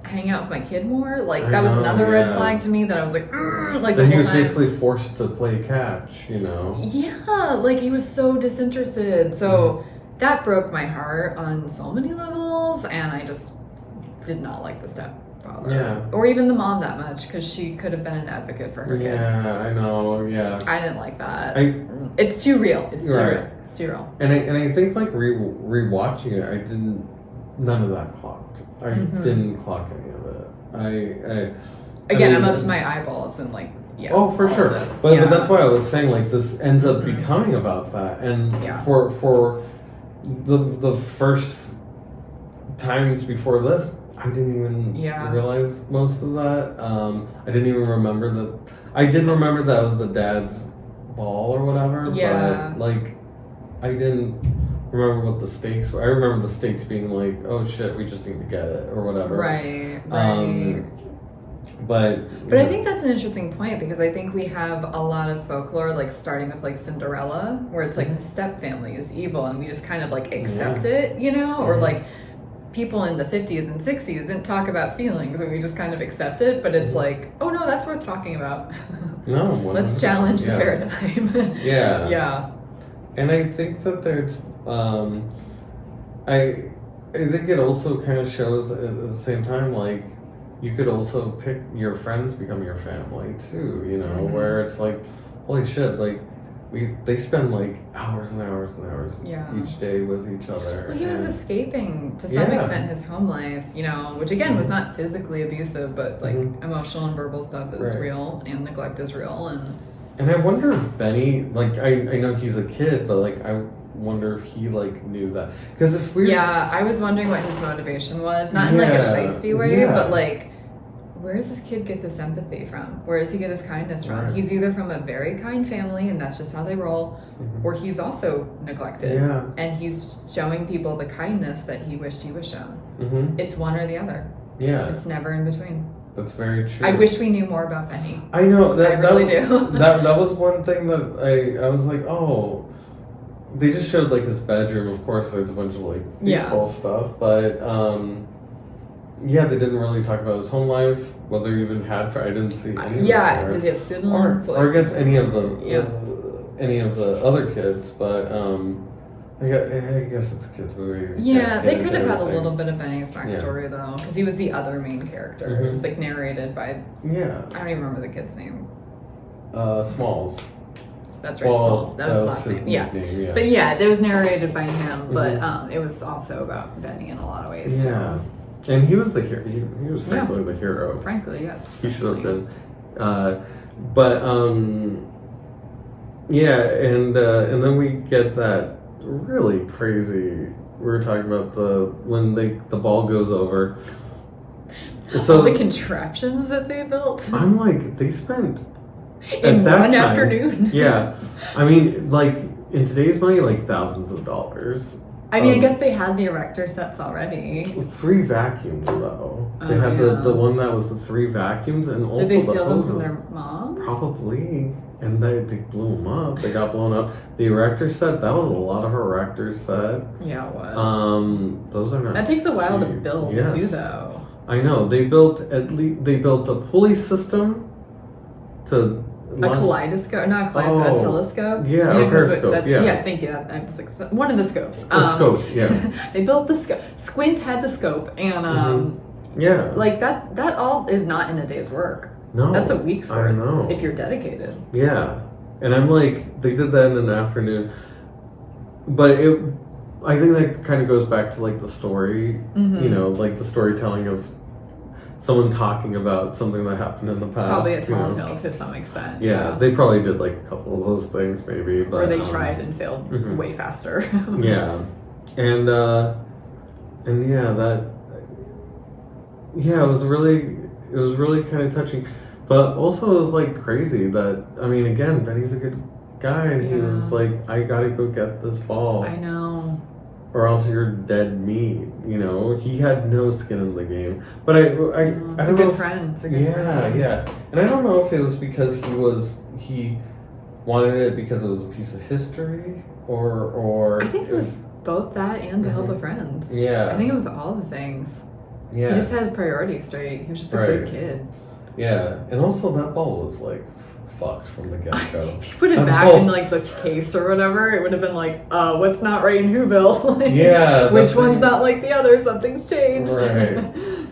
hang out with my kid more. Like that was another red flag to me that I was like, like the whole he was time. Basically forced to play catch, like he was so disinterested. So that broke my heart on so many levels, and I just did not like the stepfather or even the mom that much, because she could have been an advocate for her kid. I know. I didn't like that. It's too real. It's too real. And I think like rewatching it, none of that clocked. I didn't clock any of it. I'm up to my eyeballs and like oh, for sure. But that's why I was saying like this ends up becoming about that, and for the first times before this, I didn't even realize most of that. I didn't even remember that. I did remember that was the dad's ball or whatever, but like I didn't remember what the stakes were. I remember the stakes being like, oh shit, we just need to get it or whatever. Right. But I think that's an interesting point, because I think we have a lot of folklore, like starting with like Cinderella, where it's like the step family is evil and we just kind of like accept it, you know, or like people in the 50s and 60s didn't talk about feelings and we just kind of accept it, but it's like, oh no, that's worth talking about. No, let's challenge the paradigm. Yeah. And I think that there's I think it also kind of shows at the same time, like, you could also pick your friends become your family too, you know, where it's like, holy shit, like they spend like hours and hours and hours each day with each other. Well, he was escaping to some extent his home life, you know, which again was not physically abusive, but like emotional and verbal stuff is real, and neglect is real. And I wonder if Benny, like, I know he's a kid, but like I wonder if he like knew that, because it's weird. Yeah, I was wondering what his motivation was, not in like a shiesty way, but like, where does this kid get this empathy from? Where does he get his kindness from? Right. He's either from a very kind family and that's just how they roll, or he's also neglected and he's showing people the kindness that he wished he was shown. It's one or the other. It's never in between. That's very true. I wish we knew more about Benny. I know that. I really do. that was one thing that I was like, oh, they just showed like his bedroom. Of course, there's a bunch of like baseball stuff, but they didn't really talk about his home life, whether he even had. I didn't see any. Does he have siblings? Or I guess any of the other kids, but I guess it's a kids movie. They could have had a little bit of Benny's backstory though, because he was the other main character. It was like narrated by I don't even remember the kid's name. Smalls. That's right, Smalls. That was his last name. Nickname, But it was narrated by him, but it was also about Benny in a lot of ways. Yeah. And he was the hero. He was frankly the hero. Frankly, yes. He should have been. And then we get that really crazy. We were talking about when the ball goes over. So all the contraptions that they built. I'm like, they spent in one afternoon. I mean, like in today's money, like thousands of dollars. I mean, I guess they had the erector sets already. With 3 vacuums, though. They had the one that was the 3 vacuums, and also did they the steal them hoses. from their moms? Probably. And they blew them up. They got blown up. The erector set, that was a lot of erector set. Yeah, it was. Those are not That takes a while cheap. to build, too, though. I know. They built a pulley system to a kaleidoscope, not a kaleidoscope, a telescope. Yeah, a periscope. Yeah, thank you. I was like, one of the scopes. A scope, yeah. They built the scope. Squint had the scope, and like that all is not in a day's work. No, that's a week's work. I know. If you're dedicated. Yeah, and I'm like, they did that in an afternoon, but I think that kind of goes back to like the story, you know, like the storytelling of someone talking about something that happened in the past. Probably a tall tale to some extent. Yeah, they probably did like a couple of those things maybe, but or they tried and failed way faster. And it was really kind of touching, but also it was like crazy that, I mean, again, Benny's a good guy, and he was like, I gotta go get this ball. I know. Or else you're dead meat, you know. He had no skin in the game, but I don't know. Good friend. It's a good friend. Yeah, and I don't know if it was because he wanted it because it was a piece of history, or I think it was both that and to help a friend. Yeah, I think it was all the things. Yeah, he just had his priorities straight. He was just a good kid. Yeah, and also that ball was like fucked from the get-go. If you put it back in like the case or whatever, it would have been like, what's not right in Whoville? Like, which one's not like the other? Something's changed. Right.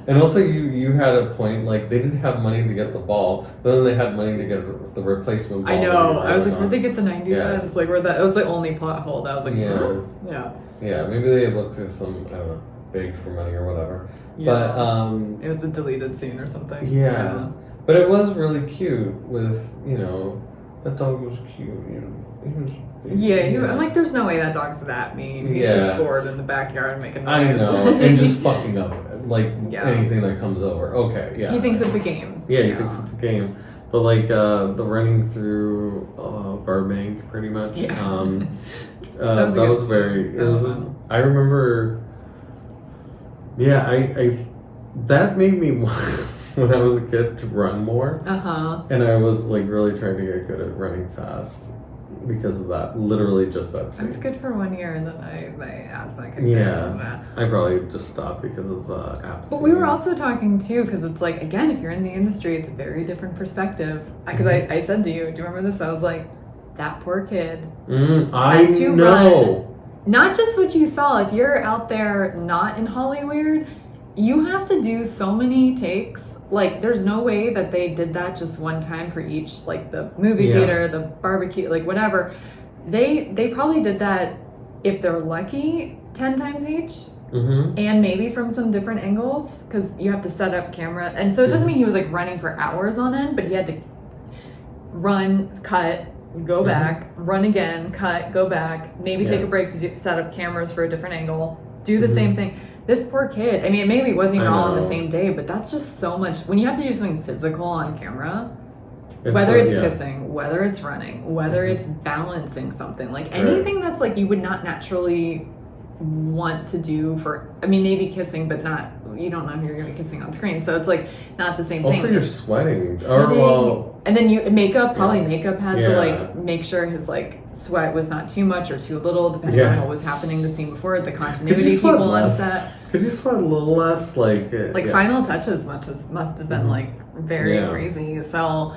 And also you had a point, like they didn't have money to get the ball, but then they had money to get the replacement ball. I know. I was like, where'd they get the 90 cents? Like, that was the only plot hole that I was like, Yeah, maybe they looked through some, I don't know, begged for money or whatever. Yeah. But it was a deleted scene or something. Yeah. But it was really cute with, you know, that dog was cute, you know. I'm like, there's no way that dog's that mean. He's just bored in the backyard making noise. I know, and just fucking up, like, anything that comes over. Okay, yeah. He thinks it's a game. Yeah, he thinks it's a game. But, like, the running through Burbank, pretty much, that was very, I remember, I that made me when I was a kid to run more. Uh-huh. And I was like really trying to get good at running fast because of that. Literally just that I scene. was good for 1 year and then my asthma kicked in. Yeah. I probably just stopped because of apathy. But we were also talking too, because it's like, again, if you're in the industry, it's a very different perspective. Because I said to you, do you remember this? I was like, that poor kid. I know. Not just what you saw. If you're out there not in Hollywood, you have to do so many takes. Like, there's no way that they did that just one time for each, like the movie theater, the barbecue, like whatever. They probably did that, if they're lucky, 10 times each. And maybe from some different angles, because you have to set up camera. And so it doesn't mean he was like running for hours on end, but he had to run, cut, go back, run again, cut, go back, maybe take a break to set up cameras for a different angle, do the same thing. This poor kid, I mean, maybe it wasn't even all on the same day, but that's just so much. When you have to do something physical on camera, whether it's kissing, whether it's running, whether it's balancing something, like anything that's like you would not naturally want to do for, I mean, maybe kissing, but not, you don't know who you're going to be kissing on screen, so it's like not the same thing. Also, you're sweating. And then makeup had to like make sure his like sweat was not too much or too little, depending on what was happening the scene before, the continuity people on set. Could you sweat a little less? Like final touches must have been like very crazy. So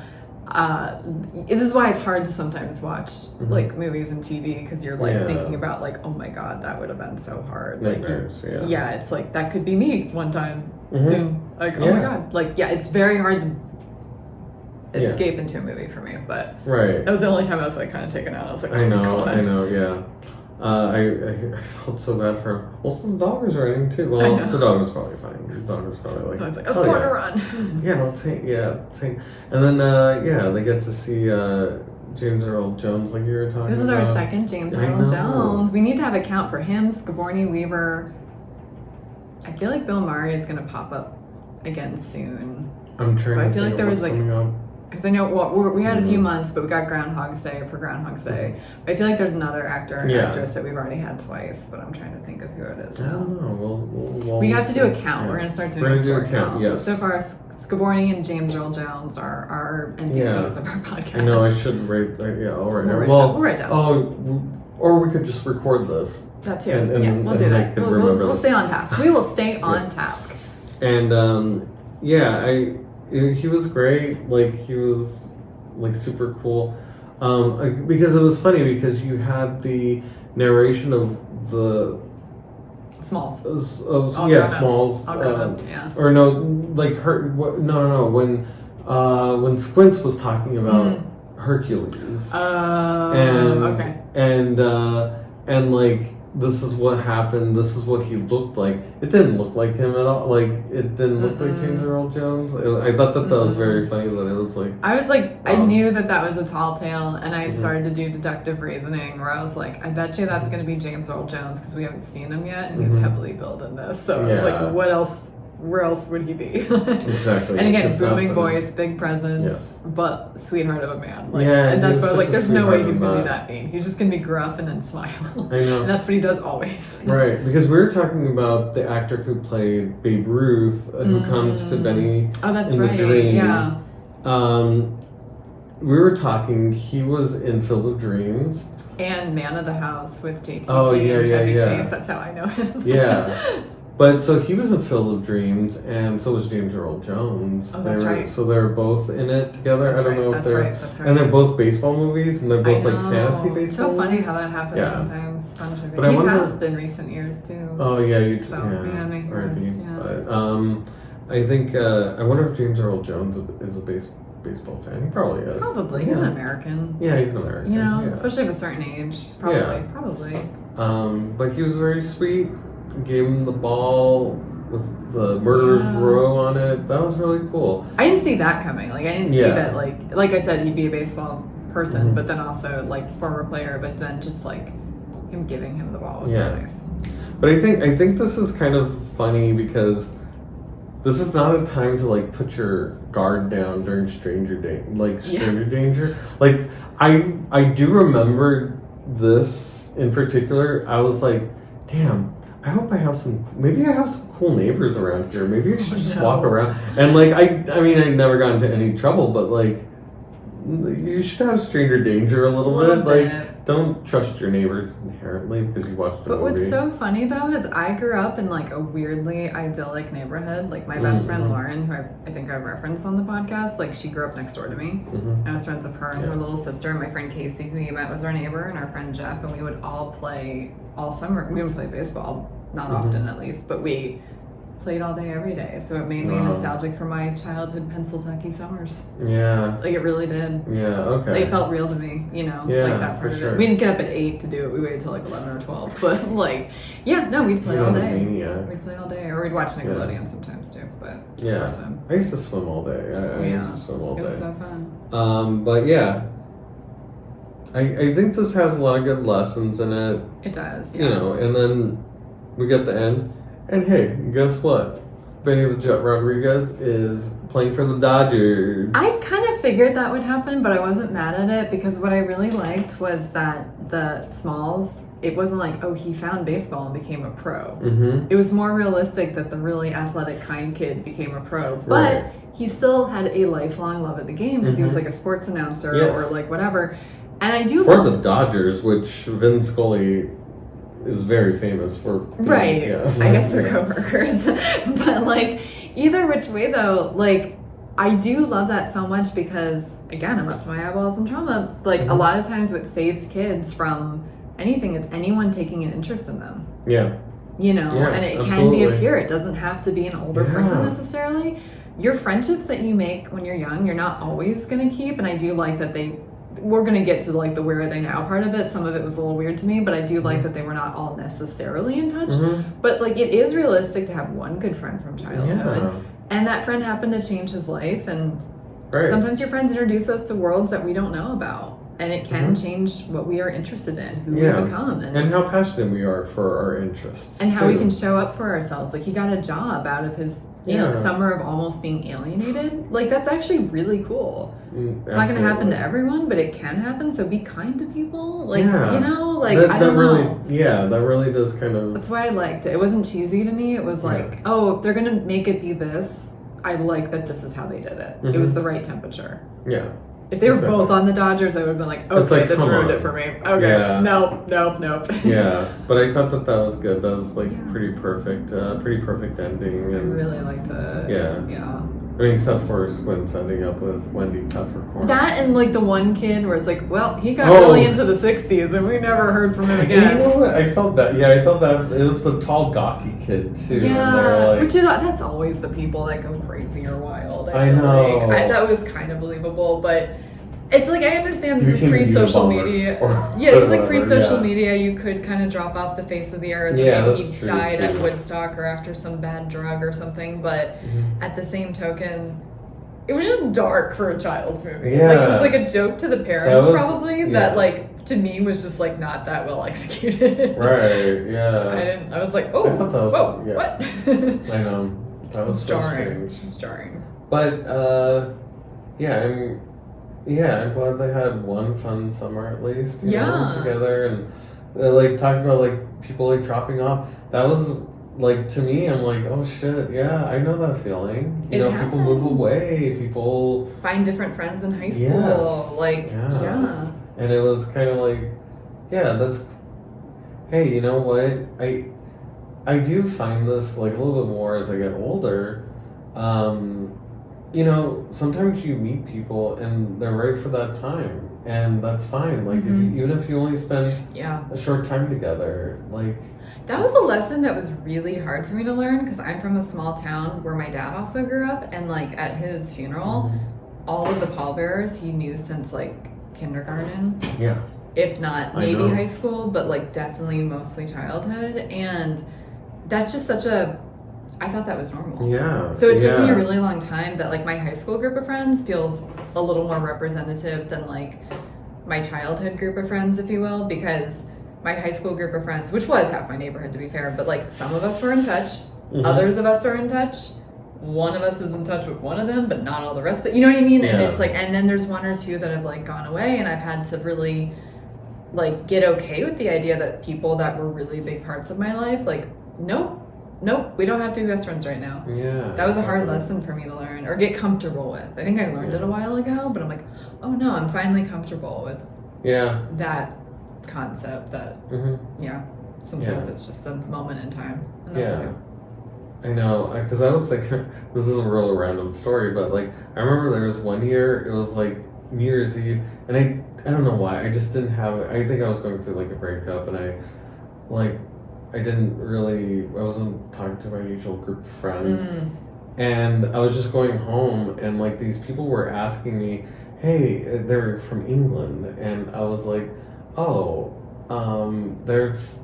this is why it's hard to sometimes watch like movies and TV, because you're like thinking about like, oh my god, that would have been so hard. Nightmares, like it's like that could be me one time soon. Like oh my god, like it's very hard to escape into a movie for me. But that was the only time I was like kind of taken out. I was like, I know, yeah. I felt so bad for him. Also, the dog was running too. Well, the dog was probably fine. The dog was probably like, I was like, oh, to run. And then, they get to see James Earl Jones, like you were talking about. This is our second James Earl Jones. We need to have a count for him, Sigourney Weaver. I feel like Bill Murray is going to pop up again soon. I'm trying to I feel like there was like, coming up. because I know we had a few months, but we got Groundhog's Day for Groundhog's Day. But I feel like there's another actor or actress that we've already had twice, but I'm trying to think of who it is now. I don't know. We have to do a count. Yeah. We're going to start doing a score count. Yes. So far, Sigourney and James Earl Jones are our MVPs of our podcast. I know, I should rate. I'll write down. We'll write down. Oh, or we could just record this. That too. We'll do that. We'll stay on task. We will stay on task. And he was great. Like, he was like super cool. Because it was funny because you had the narration of the Smalls. Smalls. Or no, like her. No. When Squints was talking about Hercules. And like, this is what happened. This is what he looked like. It didn't look like him at all. Like, it didn't look like James Earl Jones. I thought that was very funny. That it was like. I was like, I knew that was a tall tale, and I had started to do deductive reasoning, where I was like, I bet you that's going to be James Earl Jones, because we haven't seen him yet, and he's heavily billed in this. So I was like, what else? Where else would he be? Exactly. And again, booming voice, big presence, but sweetheart of a man. Like, yeah, and that's why I was like, there's no way he's going to be that mean. He's just going to be gruff and then smile. I know. And that's what he does always. Right, because we were talking about the actor who played Babe Ruth, who comes to Benny in the Dream. Yeah. We were talking, he was in Field of Dreams. And Man of the House with JTT and Chevy Chase. That's how I know him. Yeah. But so he was in Field of Dreams, and so was James Earl Jones. Oh, that's right. So they're both in it together. That's I don't know if they're. That's right. And they're both baseball movies, and they're both like fantasy baseball. It's so funny movies. how that happens sometimes. But he passed in recent years too. Oh yeah, you so, But I think I wonder if James Earl Jones is a baseball fan. He probably is. Probably. He's an American. Yeah, he's an American. You know, especially of a certain age. Probably. But he was very sweet. Gave him the ball with the Murderer's Row on it. That was really cool. I didn't see that coming. Like, I didn't see that, like I said, he'd be a baseball person, but then also like former player, but then just like him giving him the ball was so nice. But I think this is kind of funny because this is not a time to like put your guard down during stranger danger. Like, I do remember this in particular. I was like, damn, I hope maybe I have some cool neighbors around here. Maybe I should just walk around. And like, I mean, I never got into any trouble, but like, you should have stranger danger a little bit. Like, don't trust your neighbors inherently because you watched a movie. But what's so funny though is I grew up in like a weirdly idyllic neighborhood. Like my best friend Lauren, who I think I've referenced on the podcast, like she grew up next door to me. I was friends with her and her little sister. My friend Casey, who you met, was our neighbor, and our friend Jeff, and we would all play all summer. We would play baseball, not often at least, but we played all day every day, so it made me nostalgic for my childhood Pennsylvania summers. Yeah, like it really did. Yeah, okay. Like, it felt real to me, you know. Yeah, like that part of it. We didn't get up at 8 to do it. We waited till like 11 or 12. But like, yeah, no, we'd play all day. We'd play all day, or we'd watch Nickelodeon sometimes too. But I used to swim all day. I used to swim all day. It was so fun. But yeah, I think this has a lot of good lessons in it. It does. Yeah. You know, and then we get the end. And hey, guess what? Benny the Jet Rodriguez is playing for the Dodgers. I kind of figured that would happen, but I wasn't mad at it because what I really liked was that the Smalls, it wasn't like, oh, he found baseball and became a pro. It was more realistic that the really athletic, kind kid became a pro. But he still had a lifelong love of the game because he was like a sports announcer or like whatever. And I do love... For the Dodgers, which Vin Scully is very famous for. Right. I guess they're coworkers. But like, either which way though, like, I do love that so much because, again, I'm up to my eyeballs in trauma. Like, a lot of times what saves kids from anything is anyone taking an interest in them. Yeah. You know, and it can be a peer. It doesn't have to be an older person necessarily. Your friendships that you make when you're young, you're not always going to keep. And I do like that we're going to get to like the where are they now part of it. Some of it was a little weird to me, but I do like that they were not all necessarily in touch. But like, it is realistic to have one good friend from childhood. And that friend happened to change his life. And sometimes your friends introduce us to worlds that we don't know about. And it can change what we are interested in, who we become. And how passionate we are for our interests. And how we can show up for ourselves. Like, he got a job out of his summer of almost being alienated. Like, that's actually really cool. It's not going to happen to everyone, but it can happen. So be kind to people. Like, you know, like, I don't know. Yeah, that really does kind of... That's why I liked it. It wasn't cheesy to me. It was like, oh, if they're going to make it be this, I like that this is how they did it. It was the right temperature. Yeah. If they were both on the Dodgers, I would have been like, okay, this ruined it for me. Okay, nope. Yeah, but I thought that was good. That was like pretty perfect ending. I really liked it. Yeah. I mean, except for Squints ending up with Wendy Peffercorn. That and like the one kid where it's like, well, he got really into the 60s and we never heard from him again. And you know what? I felt that. It was the tall, gawky kid too. Yeah, like, which that's always the people that go crazy or wild. I know. Like. That was kind of believable, but it's like, I understand this is pre-social media. It's like pre-social media. You could kind of drop off the face of the earth. Yeah, and he died at Woodstock or after some bad drug or something. But at the same token, it was just dark for a child's movie. Yeah. Like, it was like a joke to the parents that like, to me was just like not that well executed. Right, yeah. I was like, oh, I thought that was, whoa, what? I know. That was jarring. So strange. It's jarring. But, I'm glad they had one fun summer at least. You know, together and like talking about like people like dropping off. That was like, to me, I'm like, oh shit, yeah, I know that feeling. You know, happens. People move away. People find different friends in high school. And it was kind of like, that's. Hey, you know what? I do find this like a little bit more as I get older. You know, sometimes you meet people and they're right for that time, and that's fine. Like, even if you only spend a short time together, like... That was a lesson that was really hard for me to learn, because I'm from a small town where my dad also grew up, and, like, at his funeral, all of the pallbearers he knew since, like, kindergarten. Yeah. If not maybe high school, but, like, definitely mostly childhood, and that's just such a... I thought that was normal. Yeah. So it took me a really long time that like my high school group of friends feels a little more representative than like my childhood group of friends, if you will, because my high school group of friends, which was half my neighborhood to be fair, but like some of us were in touch, others of us are in touch, one of us is in touch with one of them, but not all the rest of, you know what I mean? And it's like, and then there's one or two that have like gone away, and I've had to really like get okay with the idea that people that were really big parts of my life like nope, we don't have to be best friends right now. Yeah. That was a hard lesson for me to learn or get comfortable with. I think I learned it a while ago, but I'm like, oh no, I'm finally comfortable with that concept that, sometimes it's just a moment in time. And that's okay. I know, because I was thinking, this is a real random story, but like, I remember there was one year, it was like New Year's Eve, and I don't know why, I just didn't have, I think I was going through like a breakup, and I wasn't talking to my usual group of friends, and I was just going home, and like these people were asking me, hey, they're from England, and I was like, oh, there's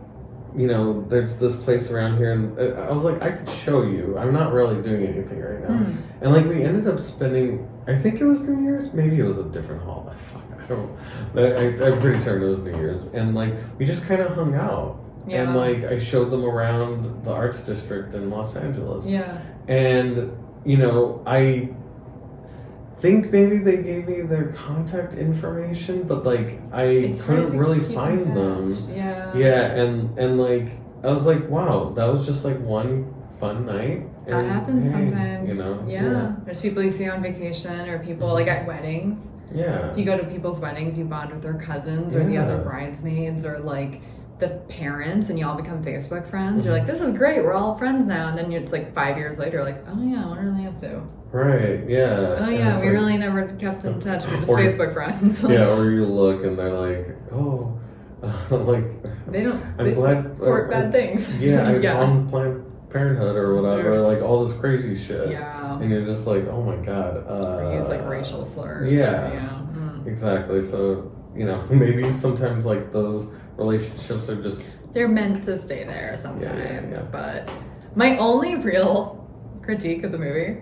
this place around here, and I was like, I could show you. I'm not really doing anything right now. And like we ended up spending, I think it was New Year's, maybe it was a different holiday. Fuck, I don't know. I'm pretty certain it was New Year's, and like we just kind of hung out. Yeah. And like I showed them around the arts district in Los Angeles. Yeah. And I think maybe they gave me their contact information, but like I couldn't really find them. Yeah. Yeah, and like I was like, wow, that was just like one fun night. That happens sometimes. Yeah. There's people you see on vacation or people like at weddings. Yeah. If you go to people's weddings, you bond with their cousins or the other bridesmaids or like the parents, and you all become Facebook friends. You're like, this is great, we're all friends now, and then it's like 5 years later, like, oh yeah, what are they up to? Right, yeah. Oh yeah, we really never kept in touch. We're just Facebook friends. Yeah, or you look and they're like, oh, like they I'm glad support bad things. Yeah, I'm on Planned Parenthood or whatever, like all this crazy shit. Yeah. And you're just like, oh my god. Or use like racial slurs. Yeah. Exactly. So maybe sometimes like those relationships are just they're meant to stay there sometimes. But my only real critique of the movie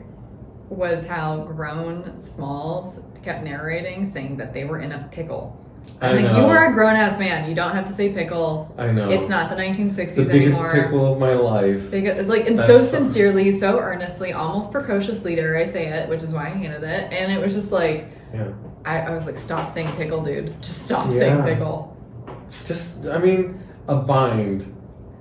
was how grown Smalls kept narrating, saying that they were in a pickle. I'm like, you are a grown-ass man. You don't have to say pickle. I know. It's not the 1960s the biggest anymore. Pickle of my life. So sincerely, so earnestly, almost precociously dare I say it, which is why I hated it. And it was just like, I was like, stop saying pickle, dude. Just stop saying pickle. Just, I mean, a bind,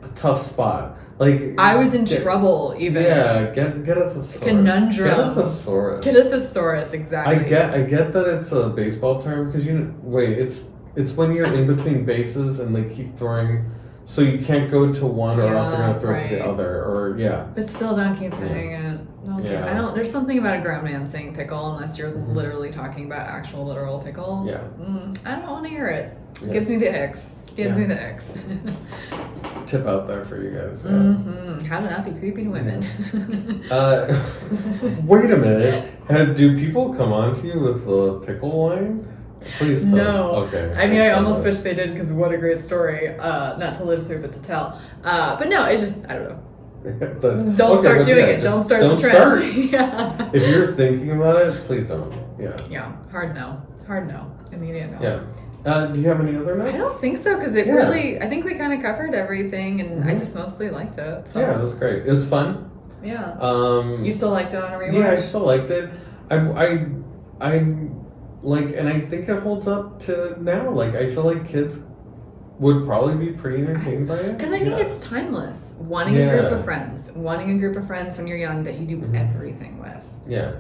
a tough spot. Like I was in trouble even. Yeah, get a thesaurus. Conundrum. Get a thesaurus. Get a thesaurus, exactly. I get that it's a baseball term because it's when you're in between bases and they keep throwing, so you can't go to one or else they're gonna throw to the other or But still, don't keep saying it. There's something about a grown man saying pickle unless you're literally talking about actual literal pickles. Yeah. I don't want to hear it. Gives me the icks. Gives me the icks. Tip out there for you guys. How to not be creepy to women. Wait a minute. Do people come on to you with the pickle line? Please don't. No. Okay. I mean, I almost wish they did because what a great story. Not to live through, but to tell. But no, it's just, I don't know. Don't start doing it. Don't start the trend. If you're thinking about it, please don't. Yeah. Hard no. Immediate no. Yeah. Do you have any other notes? I don't think so because it really. I think we kind of covered everything, and I just mostly liked it. So. Yeah, it was great. It was fun. Yeah. You still liked it on a rewatch? Yeah, I still liked it. I like, and I think it holds up to now. Like, I feel like kids would probably be pretty entertained by it. Because I think it's timeless. Wanting a group of friends when you're young that you do everything with. Yeah.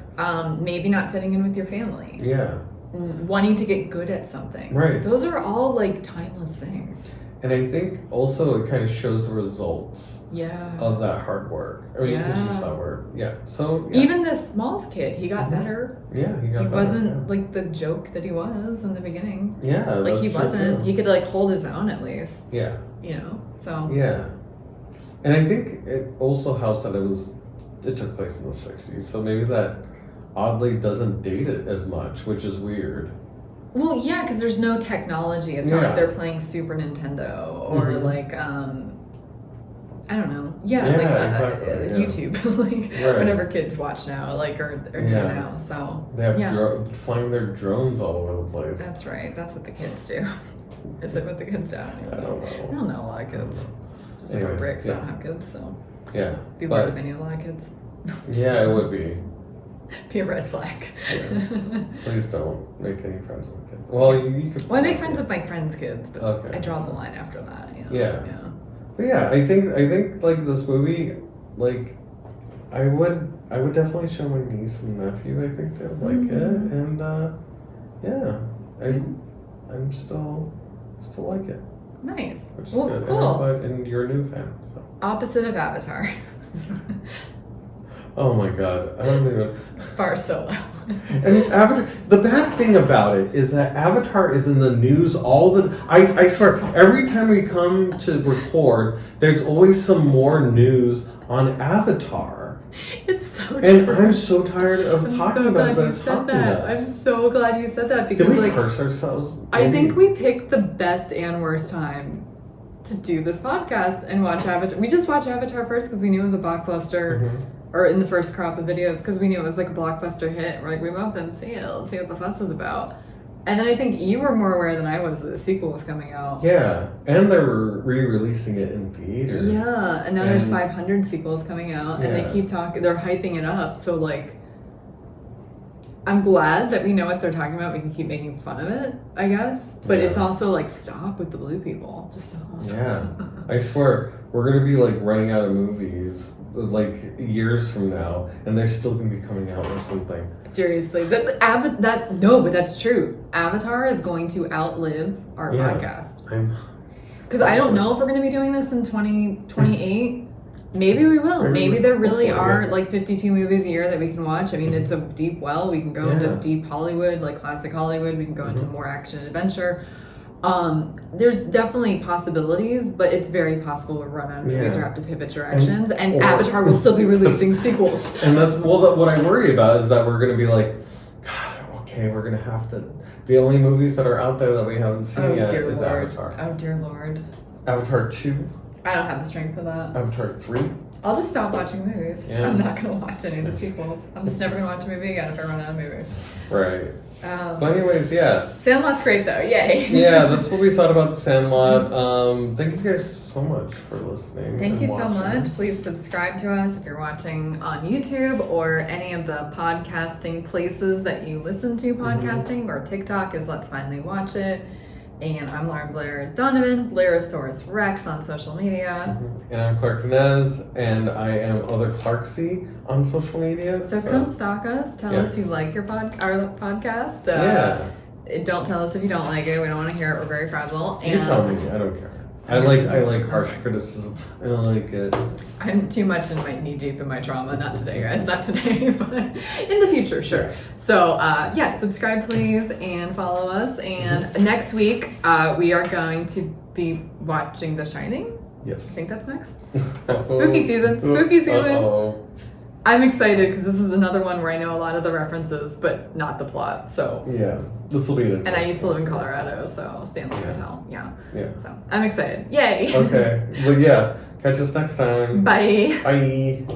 Maybe not fitting in with your family. Yeah. Wanting to get good at something. Right. Those are all like timeless things. And I think also it kind of shows the results Yeah. of that hard work. I mean, because you saw where, So, even the Smalls kid, he got better. Yeah, he got better. He wasn't like the joke that he was in the beginning. Yeah, like he wasn't. Too. He could like hold his own at least. Yeah. You know, so. Yeah. And I think it also helps that it took place in the 60s. So maybe that oddly doesn't date it as much, which is weird. Well, yeah, because there's no technology. It's not like they're playing Super Nintendo or like, I don't know. Yeah, exactly. YouTube, like whatever kids watch now, like or now. So they have flying their drones all over the place. That's right. That's what the kids do. Is it what the kids do? I don't know a lot of kids. Just for bricks. I don't have kids, so be weird if any of a lot of kids. Yeah, it would be. Be a red flag. Yeah. Please don't make any friends with kids. Well, you could. Well, I make friends with my friends' kids, but I draw the line after that. Yeah. But yeah, I think like this movie, like I would definitely show my niece and nephew. I think they would like it, and yeah, I'm still like it. Nice. Which is Well, good. cool. And you're a new fan. So. Opposite of Avatar. Oh my god, I don't even. Far Solo. And Avatar, the bad thing about it is that Avatar is in the news all the. I swear, every time we come to record, there's always some more news on Avatar. It's so true. And I'm so tired of I'm talking so about glad you that. said that. I'm so glad you said that because Did we like curse ourselves? I think we picked the best and worst time to do this podcast and watch Avatar. We just watched Avatar first because we knew it was a blockbuster, or in the first crop of videos because we knew it was like a blockbuster hit. We're like, we both didn't see it. Let's see what the fuss is about. And then I think you were more aware than I was that the sequel was coming out. Yeah, and they're re-releasing it in theaters. Yeah, and now there's 500 sequels coming out, and they keep talking. They're hyping it up. So like, I'm glad that we know what they're talking about. We can keep making fun of it, I guess. But it's also like, stop with the blue people. Just stop. Yeah, I swear we're gonna be like running out of movies like years from now, and they're still gonna be coming out or something. Seriously, but that's true. Avatar is going to outlive our podcast. Because I don't know if we're going to be doing this in 2028. Maybe we will. Maybe there really are like 52 movies a year that we can watch. I mean, it's a deep well. We can go into deep Hollywood, like classic Hollywood. We can go into more action and adventure. There's definitely possibilities, but it's very possible we'll run out of movies or have to pivot directions. And Avatar will still be releasing sequels. And that's what I worry about is that we're going to be like, God, okay, we're going to have to. The only movies that are out there that we haven't seen yet is Avatar. Oh dear Lord. Avatar 2. I don't have the strength for that. Avatar 3. I'll just stop watching movies. Yeah. I'm not going to watch any of the sequels. I'm just never going to watch a movie again if I run out of movies. Right. But anyways, yeah. Sandlot's great though. Yay. Yeah, that's what we thought about Sandlot. Thank you guys so much for listening. Thank you so much. Please subscribe to us if you're watching on YouTube or any of the podcasting places that you listen to podcasting. Or TikTok is Let's Finally Watch It. And I'm Lauren-Blair Donovan, Blairosaurus Rex on social media. And I'm Clark Canez, and I am Other Clarksy on social media. So come stalk us. Tell us you like our podcast. Don't tell us if you don't like it. We don't want to hear it. We're very fragile. And you tell me. I don't care. I like harsh criticism. I don't like it. I'm too much in my knee deep in my trauma. Not today, guys. Not today, but in the future, sure. So subscribe please and follow us. And next week we are going to be watching The Shining. Yes. I think that's next. So spooky season. Spooky season. Uh-oh. I'm excited because this is another one where I know a lot of the references, but not the plot. So yeah, this will be an. And I used to live in Colorado, so Sandlot Hotel. Yeah. So I'm excited. Yay. Okay. Well, yeah. Catch us next time. Bye. Bye.